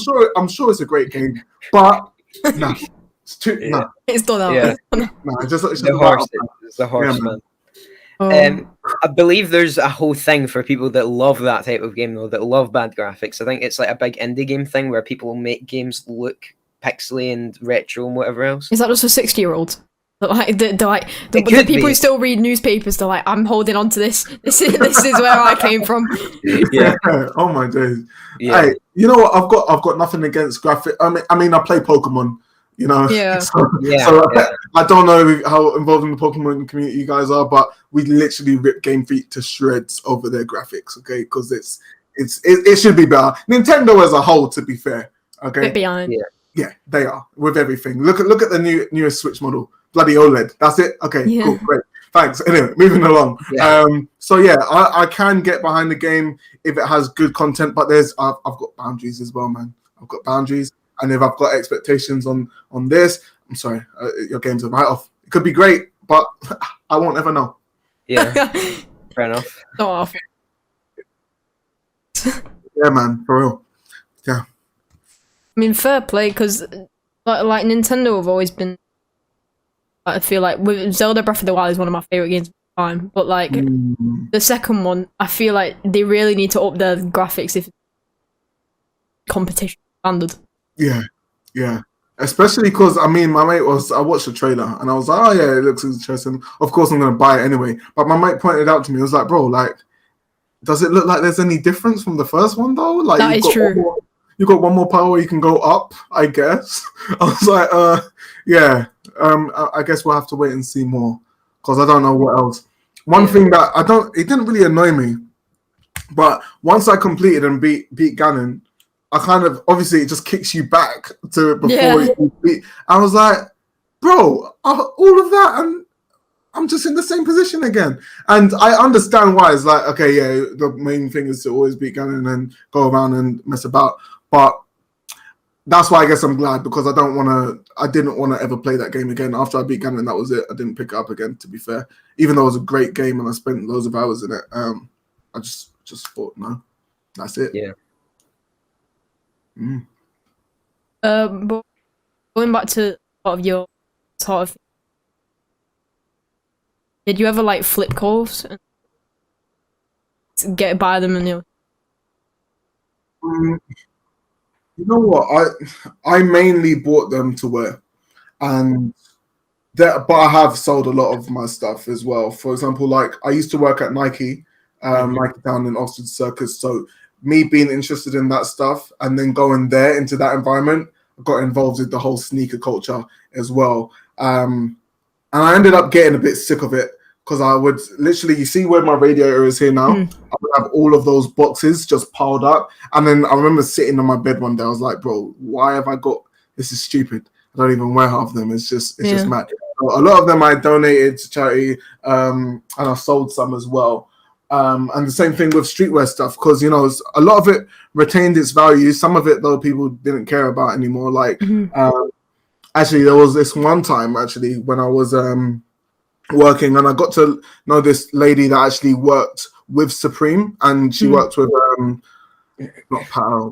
sure it's a great game, but nah, it's too nah.
It's done out.
Yeah.
Nah, it's just
the horse, man. I believe there's a whole thing for people that love that type of game, though, that love bad graphics. I think it's like a big indie game thing where people make games look pixely and retro and whatever else.
Is that just for 60-year-olds? The people who still read newspapers, they're like, I'm holding on to this. This is where I came from.
Yeah. Oh my days. Yeah. Hey, you know what? I've got nothing against graphic. I mean, I play Pokemon. You know,
yeah.
I don't know how involved in the Pokemon community you guys are, but we literally rip Game Freak to shreds over their graphics, okay? Because it should be better. Nintendo as a whole, to be fair, okay.
Bit behind.
Yeah, they are with everything. Look at the newest Switch model, bloody OLED. That's it. Okay, cool, great. Thanks. Anyway, moving along. Yeah. I can get behind the game if it has good content, but I've got boundaries as well, man. I've got boundaries. And if I've got expectations on this, I'm sorry, your game's a write-off. It could be great, but I won't ever know.
Yeah, fair enough.
Oh.
Yeah, man, for real. Yeah.
I mean, fair play, because like Nintendo have always been. I feel like with Zelda Breath of the Wild is one of my favorite games of all time, but like the second one, I feel like they really need to up their graphics if competition standard.
Yeah. Especially because, I mean, I watched the trailer and I was like, oh yeah, it looks interesting. Of course, I'm going to buy it anyway. But my mate pointed out to me, he was like, bro, like, does it look like there's any difference from the first one though? Like,
that is true.
You got one more power, you can go up, I guess. I was like, yeah. I guess we'll have to wait and see more because I don't know what else. One thing that it didn't really annoy me, but once I completed and beat Ganon, I kind of, obviously, it just kicks you back to before you beat. I was like, bro, all of that, and I'm just in the same position again. And I understand why. It's like, okay, yeah, the main thing is to always beat Ganon and go around and mess about. But that's why I guess I'm glad, because I didn't want to ever play that game again. After I beat Ganon, that was it. I didn't pick it up again, to be fair. Even though it was a great game and I spent loads of hours in it, I just thought, no, that's it.
Yeah.
But going back to sort of your sort of, did you ever like flip calls and get by them and
you know what? I mainly bought them to wear, and but I have sold a lot of my stuff as well. For example, like I used to work at Nike, Nike down in Oxford Circus, so me being interested in that stuff and then going there into that environment, I got involved with the whole sneaker culture as well. And I ended up getting a bit sick of it because I would literally, you see where my radiator is here now? I would have all of those boxes just piled up. And then I remember sitting on my bed one day, I was like, bro, why have I got, this is stupid. I don't even wear half of them. It's just mad. So a lot of them I donated to charity, and I sold some as well. And the same thing with streetwear stuff, because you know a lot of it retained its value. Some of it though people didn't care about anymore. Like actually, there was this one time actually when I was working, and I got to know this lady that actually worked with Supreme, and she worked with not Power.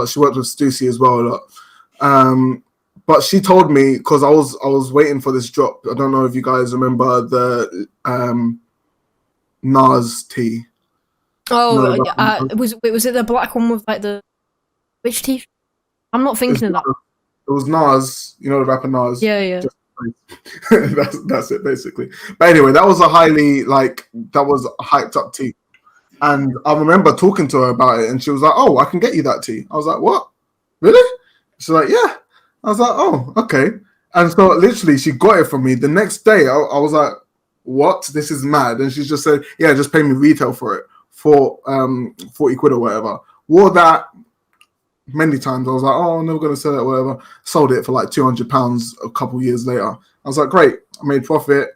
She worked with Stussy as well a lot. But she told me, because I was waiting for this drop. I don't know if you guys remember the Nas tee.
Oh, was it the black one with like the which tee? I'm not thinking of that.
It was Nas, you know the rapper Nas.
Yeah.
That's it basically. But anyway, that was a hyped up tee, and I remember talking to her about it, and she was like, "Oh, I can get you that tee." I was like, "What? Really?" She's like, "Yeah." I was like, "Oh, okay." And so literally, she got it from me the next day. I was like, what? This is mad. And she just said, yeah, just pay me retail for it for 40 quid or whatever. Wore that many times. I was like, oh, I'm never going to sell it or whatever. Sold it for like £200 a couple years later. I was like, great. I made profit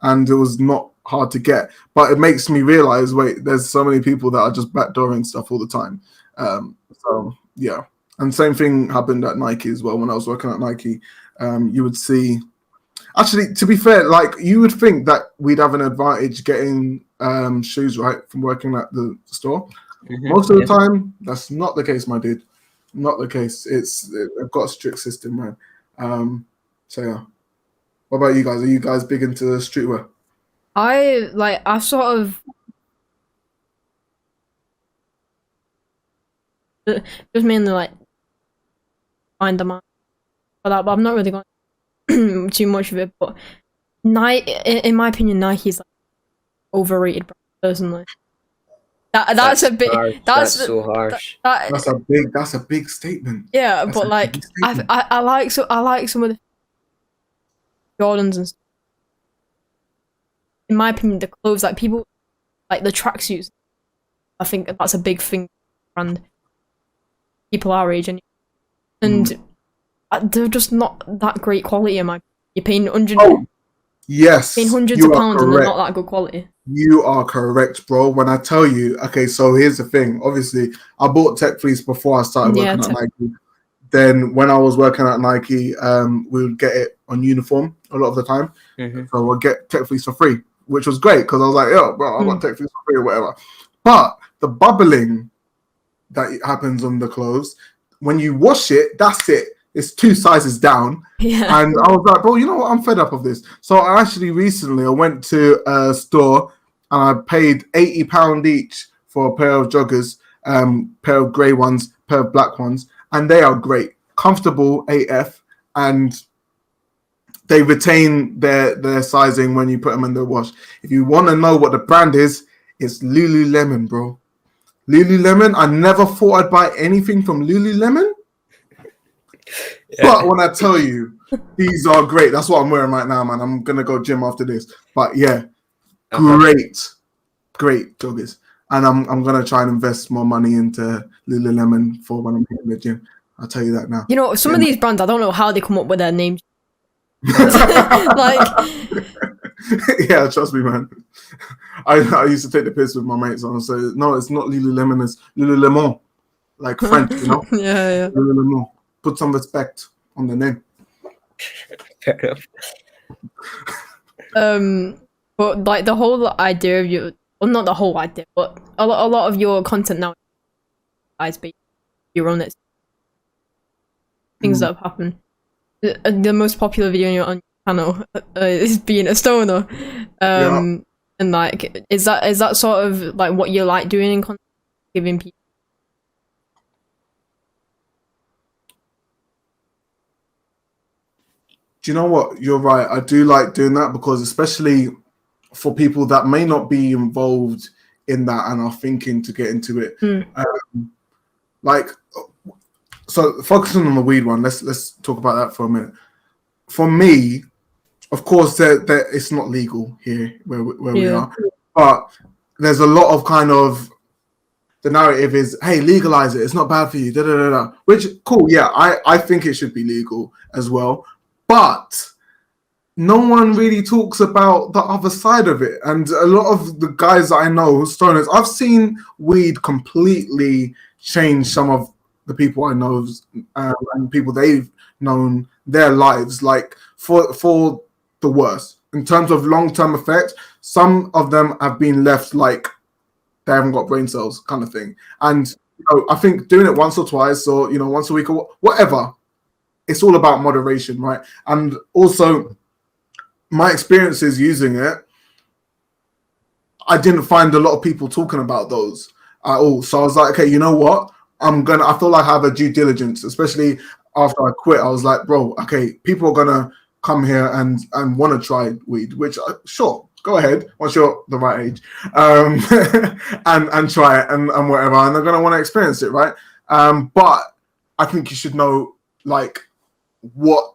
and it was not hard to get. But it makes me realize, wait, there's so many people that are just backdooring stuff all the time. So, yeah. And same thing happened at Nike as well. When I was working at Nike, you would see... Actually, to be fair, like you would think that we'd have an advantage getting shoes right from working at the store. Most of the time, that's not the case, my dude. Not the case. I've got a strict system, man. So yeah. What about you guys? Are you guys big into streetwear?
I sort of just mainly like find them out for that. But I'm not really going too much of it. But Nike, in my opinion, Nike's like overrated brand, personally. That's a bit.
Harsh. That's so harsh.
That's a big statement.
Yeah, but like I like some of the Jordans and stuff. In my opinion, the clothes, like people like the tracksuits. I think that's a big thing, brand. People our age and they're just not that great quality. In my, you're paying hundreds. Oh,
yes,
paying hundreds of pounds and they're not that good quality.
You are correct, bro. When I tell you, okay, so here's the thing. Obviously, I bought Tech Fleece before I started working at Nike. Then when I was working at Nike, we would get it on uniform a lot of the time. So we'll get Tech Fleece for free, which was great because I was like, yo, bro, I got Tech Fleece for free or whatever. But the bubbling that happens on the clothes, when you wash it, that's it. It's 2 sizes down. Yeah. And I was like, bro, you know what? I'm fed up of this. So I actually recently, I went to a store and I paid £80 each for a pair of joggers, pair of grey ones, pair of black ones. And they are great. Comfortable AF. And they retain their sizing when you put them in the wash. If you want to know what the brand is, it's Lululemon, bro. Lululemon. I never thought I'd buy anything from Lululemon. But when I tell you, these are great. That's what I'm wearing right now, man. I'm going to go gym after this. But yeah, great joggers. And I'm going to try and invest more money into Lululemon for when I'm hitting the gym. I'll tell you that now.
You know, some of these brands, I don't know how they come up with their names. Like...
Yeah, trust me, man. I used to take the piss with my mates and say, no, it's not Lululemon, it's Lululemon. Like French, you know?
Yeah.
Lululemon. Put some respect on the name.
Fair enough.
But like the whole idea of you, well, not the whole idea, but a lot of your content now is based your own things that have happened. The most popular video on your channel is being a stoner. And like, is that sort of like what you like doing in content, giving people?
Do you know what? You're right. I do like doing that because especially for people that may not be involved in that and are thinking to get into it. Like, so focusing on the weed one, let's talk about that for a minute. For me, of course, it's not legal here where we are, but there's a lot of kind of the narrative is, hey, legalize it. It's not bad for you. Which cool, yeah. I think it should be legal as well. But no one really talks about the other side of it. And a lot of the guys that I know, stoners, I've seen weed completely change some of the people I know and people they've known, their lives, like for the worse. In terms of long-term effects, some of them have been left like they haven't got brain cells kind of thing. And I think doing it once or twice or, once a week or whatever, it's all about moderation, right? And also, my experiences using it, I didn't find a lot of people talking about those at all. So I was like, okay, you know what? I feel like I have a due diligence, especially after I quit. I was like, bro, okay, people are gonna come here and want to try weed, which sure, go ahead once you're the right age, and try it and whatever, and they're gonna want to experience it, right? But I think you should know like what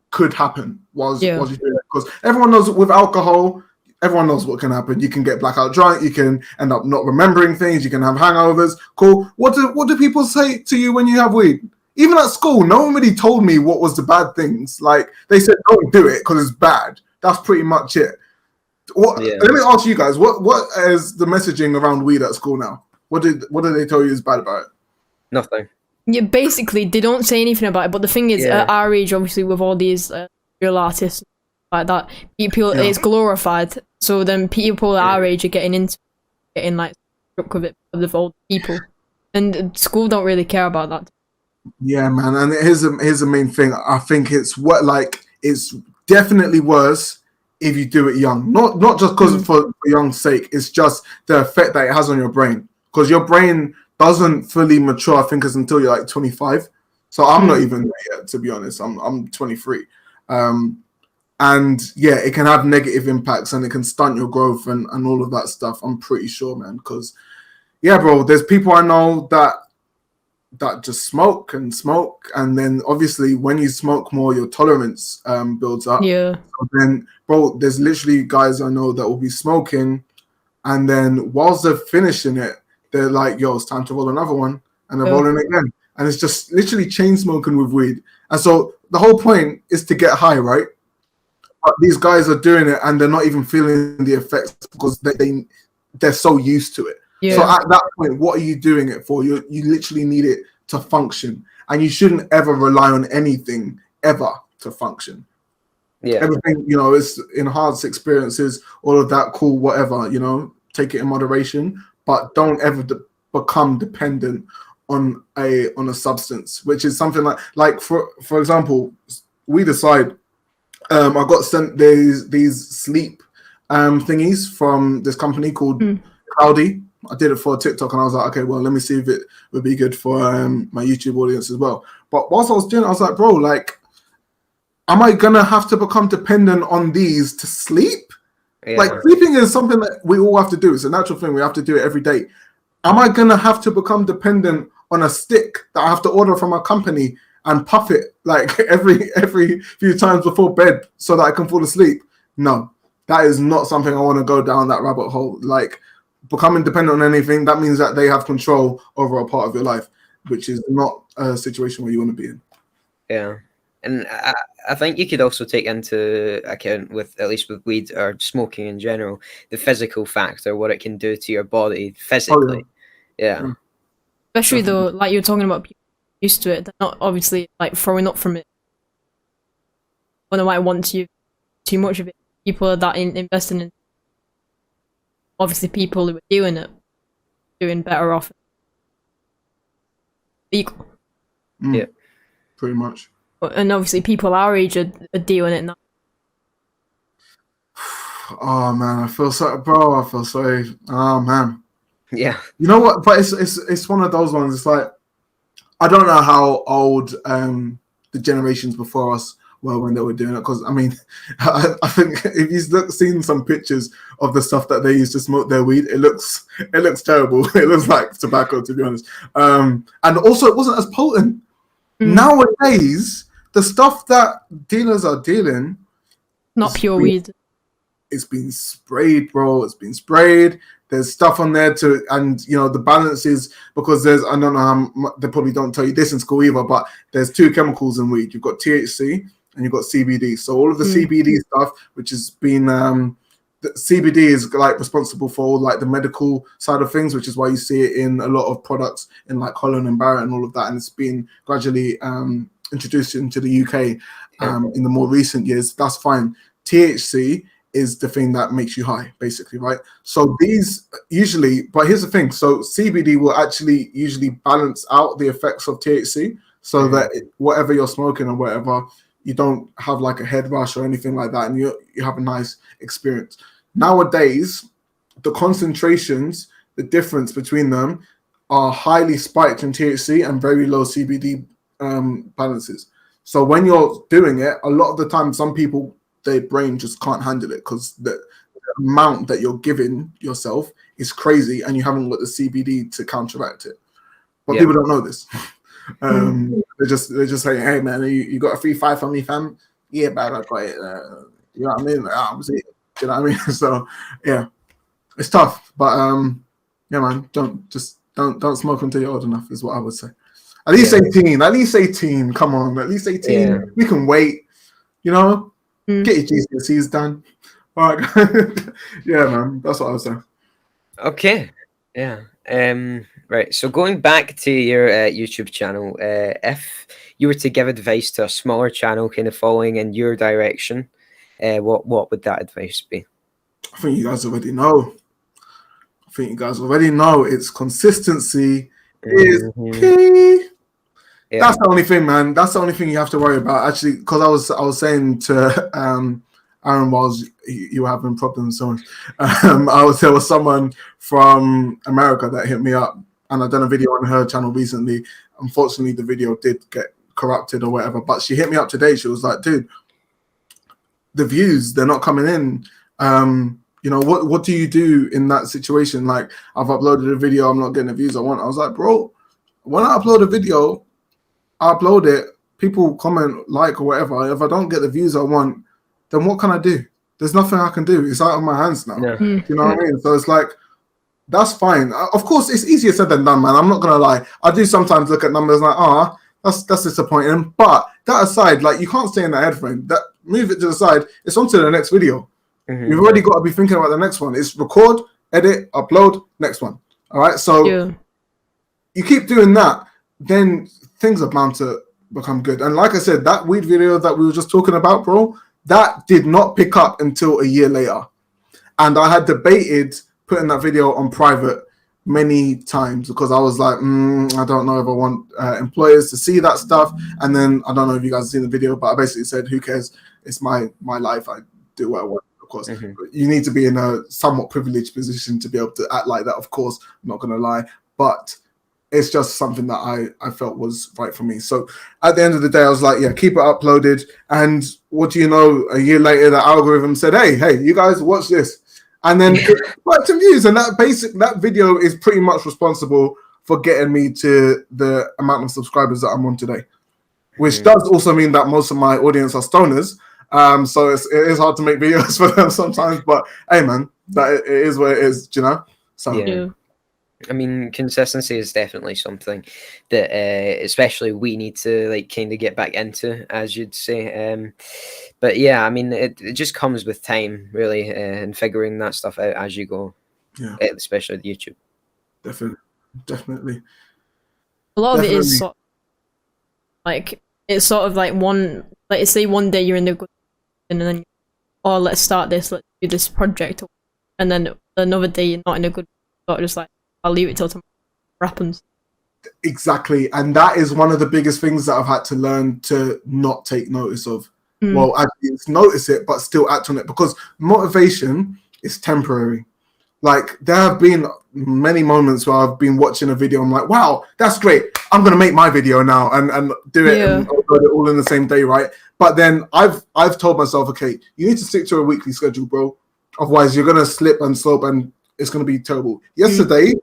could happen was you doing it, because everyone knows with alcohol, everyone knows what can happen. You can get blackout drunk, you can end up not remembering things, you can have hangovers. Cool. What do people say to you when you have weed? Even at school, no one really told me what was the bad things. Like they said, don't do it because it's bad. That's pretty much it. Let me ask you guys, what is the messaging around weed at school now? What did they tell you is bad about it?
Nothing.
Yeah, basically, they don't say anything about it. But the thing is, at our age, obviously, with all these real artists like that, people it's glorified. So then people our age are getting like struck with it because of old people, and school don't really care about that.
Yeah, man. And here's the main thing. I think it's definitely worse if you do it young. Not just because for young's sake. It's just the effect that it has on your brain, because your brain doesn't fully mature, I think, is until you're like 25. So I'm not even there yet, to be honest. I'm 23. And yeah, it can have negative impacts and it can stunt your growth and all of that stuff. I'm pretty sure, man. Because yeah, bro, there's people I know that just smoke, and then obviously when you smoke more, your tolerance builds up.
Yeah.
So then, bro, there's literally guys I know that will be smoking, and then whilst they're finishing it, they're like, "Yo, it's time to roll another one," and they're rolling again, and it's just literally chain smoking with weed. And so the whole point is to get high, right? But these guys are doing it, and they're not even feeling the effects because they're so used to it. Yeah. So at that point, what are you doing it for? You literally need it to function, and you shouldn't ever rely on anything ever to function. Yeah, everything, you know, is enhanced experiences, all of that, cool, whatever, you know, take it in moderation, but don't ever become dependent on a substance, which is something like for example, we decide. I got sent these sleep thingies from this company called Cloudy. I did it for TikTok, and I was like, okay, well, let me see if it would be good for my YouTube audience as well. But whilst I was doing it, I was like, bro, like, am I gonna have to become dependent on these to sleep? Yeah. Like, sleeping is something that we all have to do. It's a natural thing. We have to do it every day. Am I gonna have to become dependent on a stick that I have to order from a company and puff it like every few times before bed so that I can fall asleep? No, that is not something I want to go down that rabbit hole. Like, becoming dependent on anything, that means that they have control over a part of your life, which is not a situation where you want to be in.
Yeah. And I think you could also take into account, with at least with weed or smoking in general, the physical factor, what it can do to your body physically. Oh, yeah.
Especially though, like you're talking about people used to it, they're not obviously like throwing up from it. When they might want to too much of it. People that investing in, obviously people who are doing it, doing better off. Equal.
Yeah. Pretty much.
And obviously people our age are doing it now.
Oh man, I feel so, bro. I feel so. Oh man.
Yeah.
You know what? But it's one of those ones. It's like, I don't know how old the generations before us were when they were doing it. Because I mean, I think if you've seen some pictures of the stuff that they used to smoke their weed, it looks terrible. It looks like tobacco, to be honest. And also, it wasn't as potent. Nowadays, the stuff that dealers are dealing,
not pure weed.
It's been sprayed, bro. It's been sprayed. There's stuff on there and you know, the balance is, because there's, I don't know how, they probably don't tell you this in school either, but there's two chemicals in weed. You've got THC and you've got CBD. So all of the CBD stuff, which has been, the CBD is like responsible for all like the medical side of things, which is why you see it in a lot of products in like Holland and Barrett and all of that. And it's been gradually introduced into the UK in the more recent years. That's fine. THC is the thing that makes you high, basically, right? So these usually, but here's the thing. So CBD will actually usually balance out the effects of THC so that whatever you're smoking or whatever, you don't have like a head rush or anything like that, and you have a nice experience. Nowadays, the concentrations, the difference between them are highly spiked in THC and very low CBD balances. So when you're doing it, a lot of the time, some people, their brain just can't handle it because the amount that you're giving yourself is crazy, and you haven't got the CBD to counteract it. But people don't know this. They're just saying, "Hey man, you got a 3-5 from me, fam? Yeah, man, I got it." You know what I mean? You know what I mean? So yeah, it's tough, but yeah, man, don't smoke until you're old enough is what I would say. At least 18. At least 18. Come on, at least 18. Yeah. We can wait. You know. Get your GCSEs done. All right. Yeah, man. That's what I was saying.
Okay. Yeah. Right. So going back to your YouTube channel, if you were to give advice to a smaller channel kind of following in your direction, what would that advice be?
I think you guys already know. It's consistency is key. Yeah. That's the only thing, man. That's the only thing you have to worry about. Actually, because I was saying to Aaron whilst you were having problems, so there was someone from America that hit me up, and I've done a video on her channel recently. Unfortunately, the video did get corrupted or whatever, but she hit me up today. She was like, dude, the views, they're not coming in. You know, what do you do in that situation? Like, I've uploaded a video, I'm not getting the views I want. I was like, bro, when I upload a video, I upload it, people comment, like, or whatever. If I don't get the views I want, then what can I do? There's nothing I can do. It's out of my hands now.
Yeah.
You know what I mean? So it's like, that's fine. Of course, it's easier said than done, man. I'm not gonna lie. I do sometimes look at numbers like, that's disappointing. But that aside, like, you can't stay in that head frame. That move it to the side. It's on to the next video. You've already got to be thinking about the next one. It's record, edit, upload, next one. All right. So you keep doing that, then things are bound to become good. And like I said, that weed video that we were just talking about, bro, that did not pick up until a year later. And I had debated putting that video on private many times because I was like, I don't know if I want employers to see that stuff. And then I don't know if you guys have seen the video, but I basically said, who cares? It's my life. I do what I want. Of course, you need to be in a somewhat privileged position to be able to act like that. Of course, I'm not going to lie, but it's just something that I felt was right for me. So at the end of the day, I was like, yeah, keep it uploaded. And what do you know? A year later, the algorithm said, hey, you guys watch this. And then it got some views. And that video is pretty much responsible for getting me to the amount of subscribers that I'm on today, which does also mean that most of my audience are stoners. So it is hard to make videos for them sometimes, but hey, man, it is what it is, you know? So
yeah. I mean, consistency is definitely something that especially we need to like kind of get back into, as you'd say. But yeah, I mean, it just comes with time, really, and figuring that stuff out as you go.
Yeah,
especially with YouTube.
Definitely.
A lot of it is sort of, like, it's sort of like like, say one day you're in the good, and then, let's start this, let's do this project, and then another day you're not in a good, sort of just like, I'll leave it till tomorrow. What happens?
Exactly, and that is one of the biggest things that I've had to learn to not take notice of. Well, actually, notice it, but still act on it, because motivation is temporary. Like, there have been many moments where I've been watching a video, I'm like, wow, that's great. I'm gonna make my video now and do it and upload it all in the same day, right? But then I've told myself, okay, you need to stick to a weekly schedule, bro. Otherwise, you're gonna slip and slope, and it's gonna be terrible. Yesterday,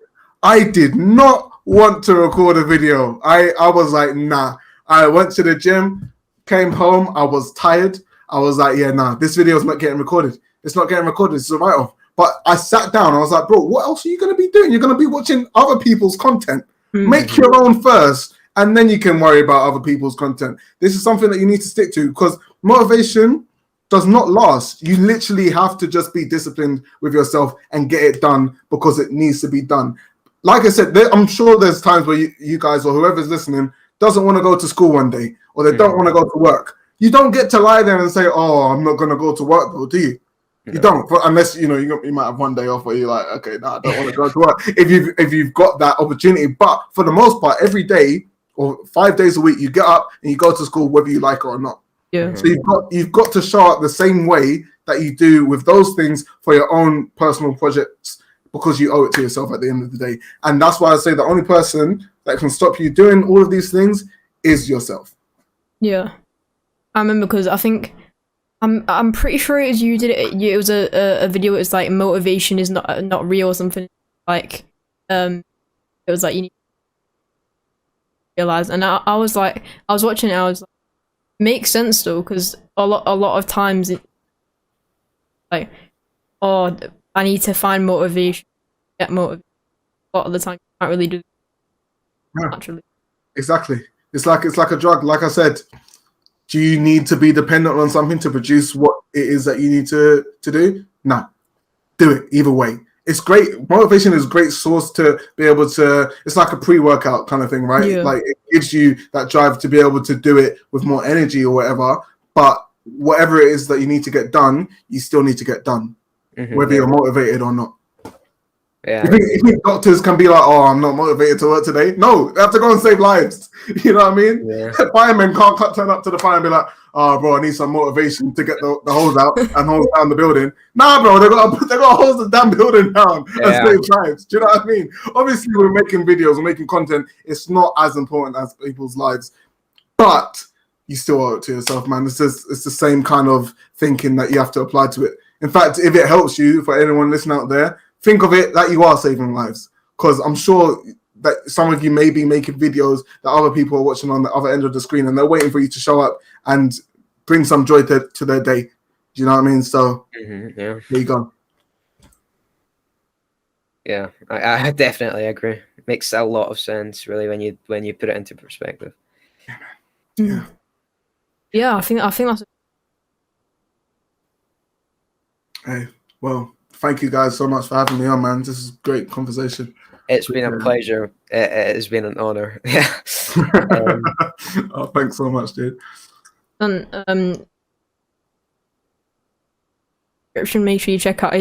I did not want to record a video. I was like, nah. I went to the gym, came home, I was tired. I was like, yeah, nah, this video is not getting recorded. It's not getting recorded. It's a write-off. But I sat down. I was like, bro, what else are you going to be doing? You're going to be watching other people's content. Make your own first, and then you can worry about other people's content. This is something that you need to stick to, because motivation does not last. You literally have to just be disciplined with yourself and get it done because it needs to be done. Like I said, I'm sure there's times where you guys or whoever's listening doesn't want to go to school one day, or they don't want to go to work. You don't get to lie there and say, oh, I'm not going to go to work, though, do you? You don't, unless you might have one day off where you're like, okay, no, I don't want to go to work. If you've got that opportunity, but for the most part, every day or 5 days a week, you get up and you go to school whether you like it or not.
Yeah.
So you've got to show up the same way that you do with those things for your own personal projects, because you owe it to yourself at the end of the day. And that's why I say the only person that can stop you doing all of these things is yourself.
Yeah, I remember, because I think. I'm pretty sure it was you did it. It was a video. It was like, motivation is not real or something. Like, it was like, you need to realize. And I was like, I was watching it. I was like, makes sense though, because a lot of times it, like, oh, I need to find motivation, get motivated. A lot of the time, you can't really do it naturally.
Exactly. It's like a drug. Like I said. Do you need to be dependent on something to produce what it is that you need to do? No. Do it either way. It's great. Motivation is a great source to be able to, it's like a pre-workout kind of thing, right?
Yeah.
Like, it gives you that drive to be able to do it with more energy or whatever. But whatever it is that you need to get done, you still need to get done, whether you're motivated or not.
Yeah.
You think doctors can be like, oh, I'm not motivated to work today? No, they have to go and save lives. You know what I mean?
Yeah.
Firemen can't turn up to the fire and be like, oh, bro, I need some motivation to get the hose out and hose down the building. Nah, bro, they got to hose the damn building down and save lives. Do you know what I mean? Obviously, we're making videos, we're making content. It's not as important as people's lives, but you still owe it to yourself, man. It's the same kind of thinking that you have to apply to it. In fact, if it helps you, for anyone listening out there, think of it that you are saving lives, because I'm sure that some of you may be making videos that other people are watching on the other end of the screen, and they're waiting for you to show up and bring some joy to their day. Do you know what I mean? So there you go.
Yeah, I definitely agree. It makes a lot of sense, really, when you put it into perspective.
Yeah, I think that's.
Hey, well, thank you guys so much for having me on, man. This is a great conversation.
It's been a pleasure. It has been an honor. Yeah.
Oh, thanks so much, dude.
And make sure you check out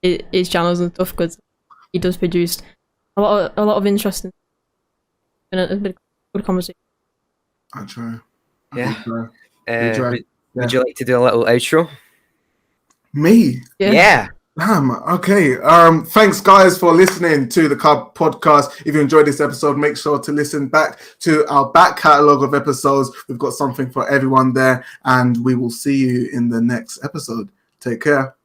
his channels and stuff, because he does produce a lot of interesting and a bit of good conversation.
I try.
Yeah. Would you like to do a little outro?
Me?
Yeah.
Damn. Okay. Thanks, guys, for listening to the Cub Podcast. If you enjoyed this episode, make sure to listen back to our back catalogue of episodes. We've got something for everyone there, and we will see you in the next episode. Take care.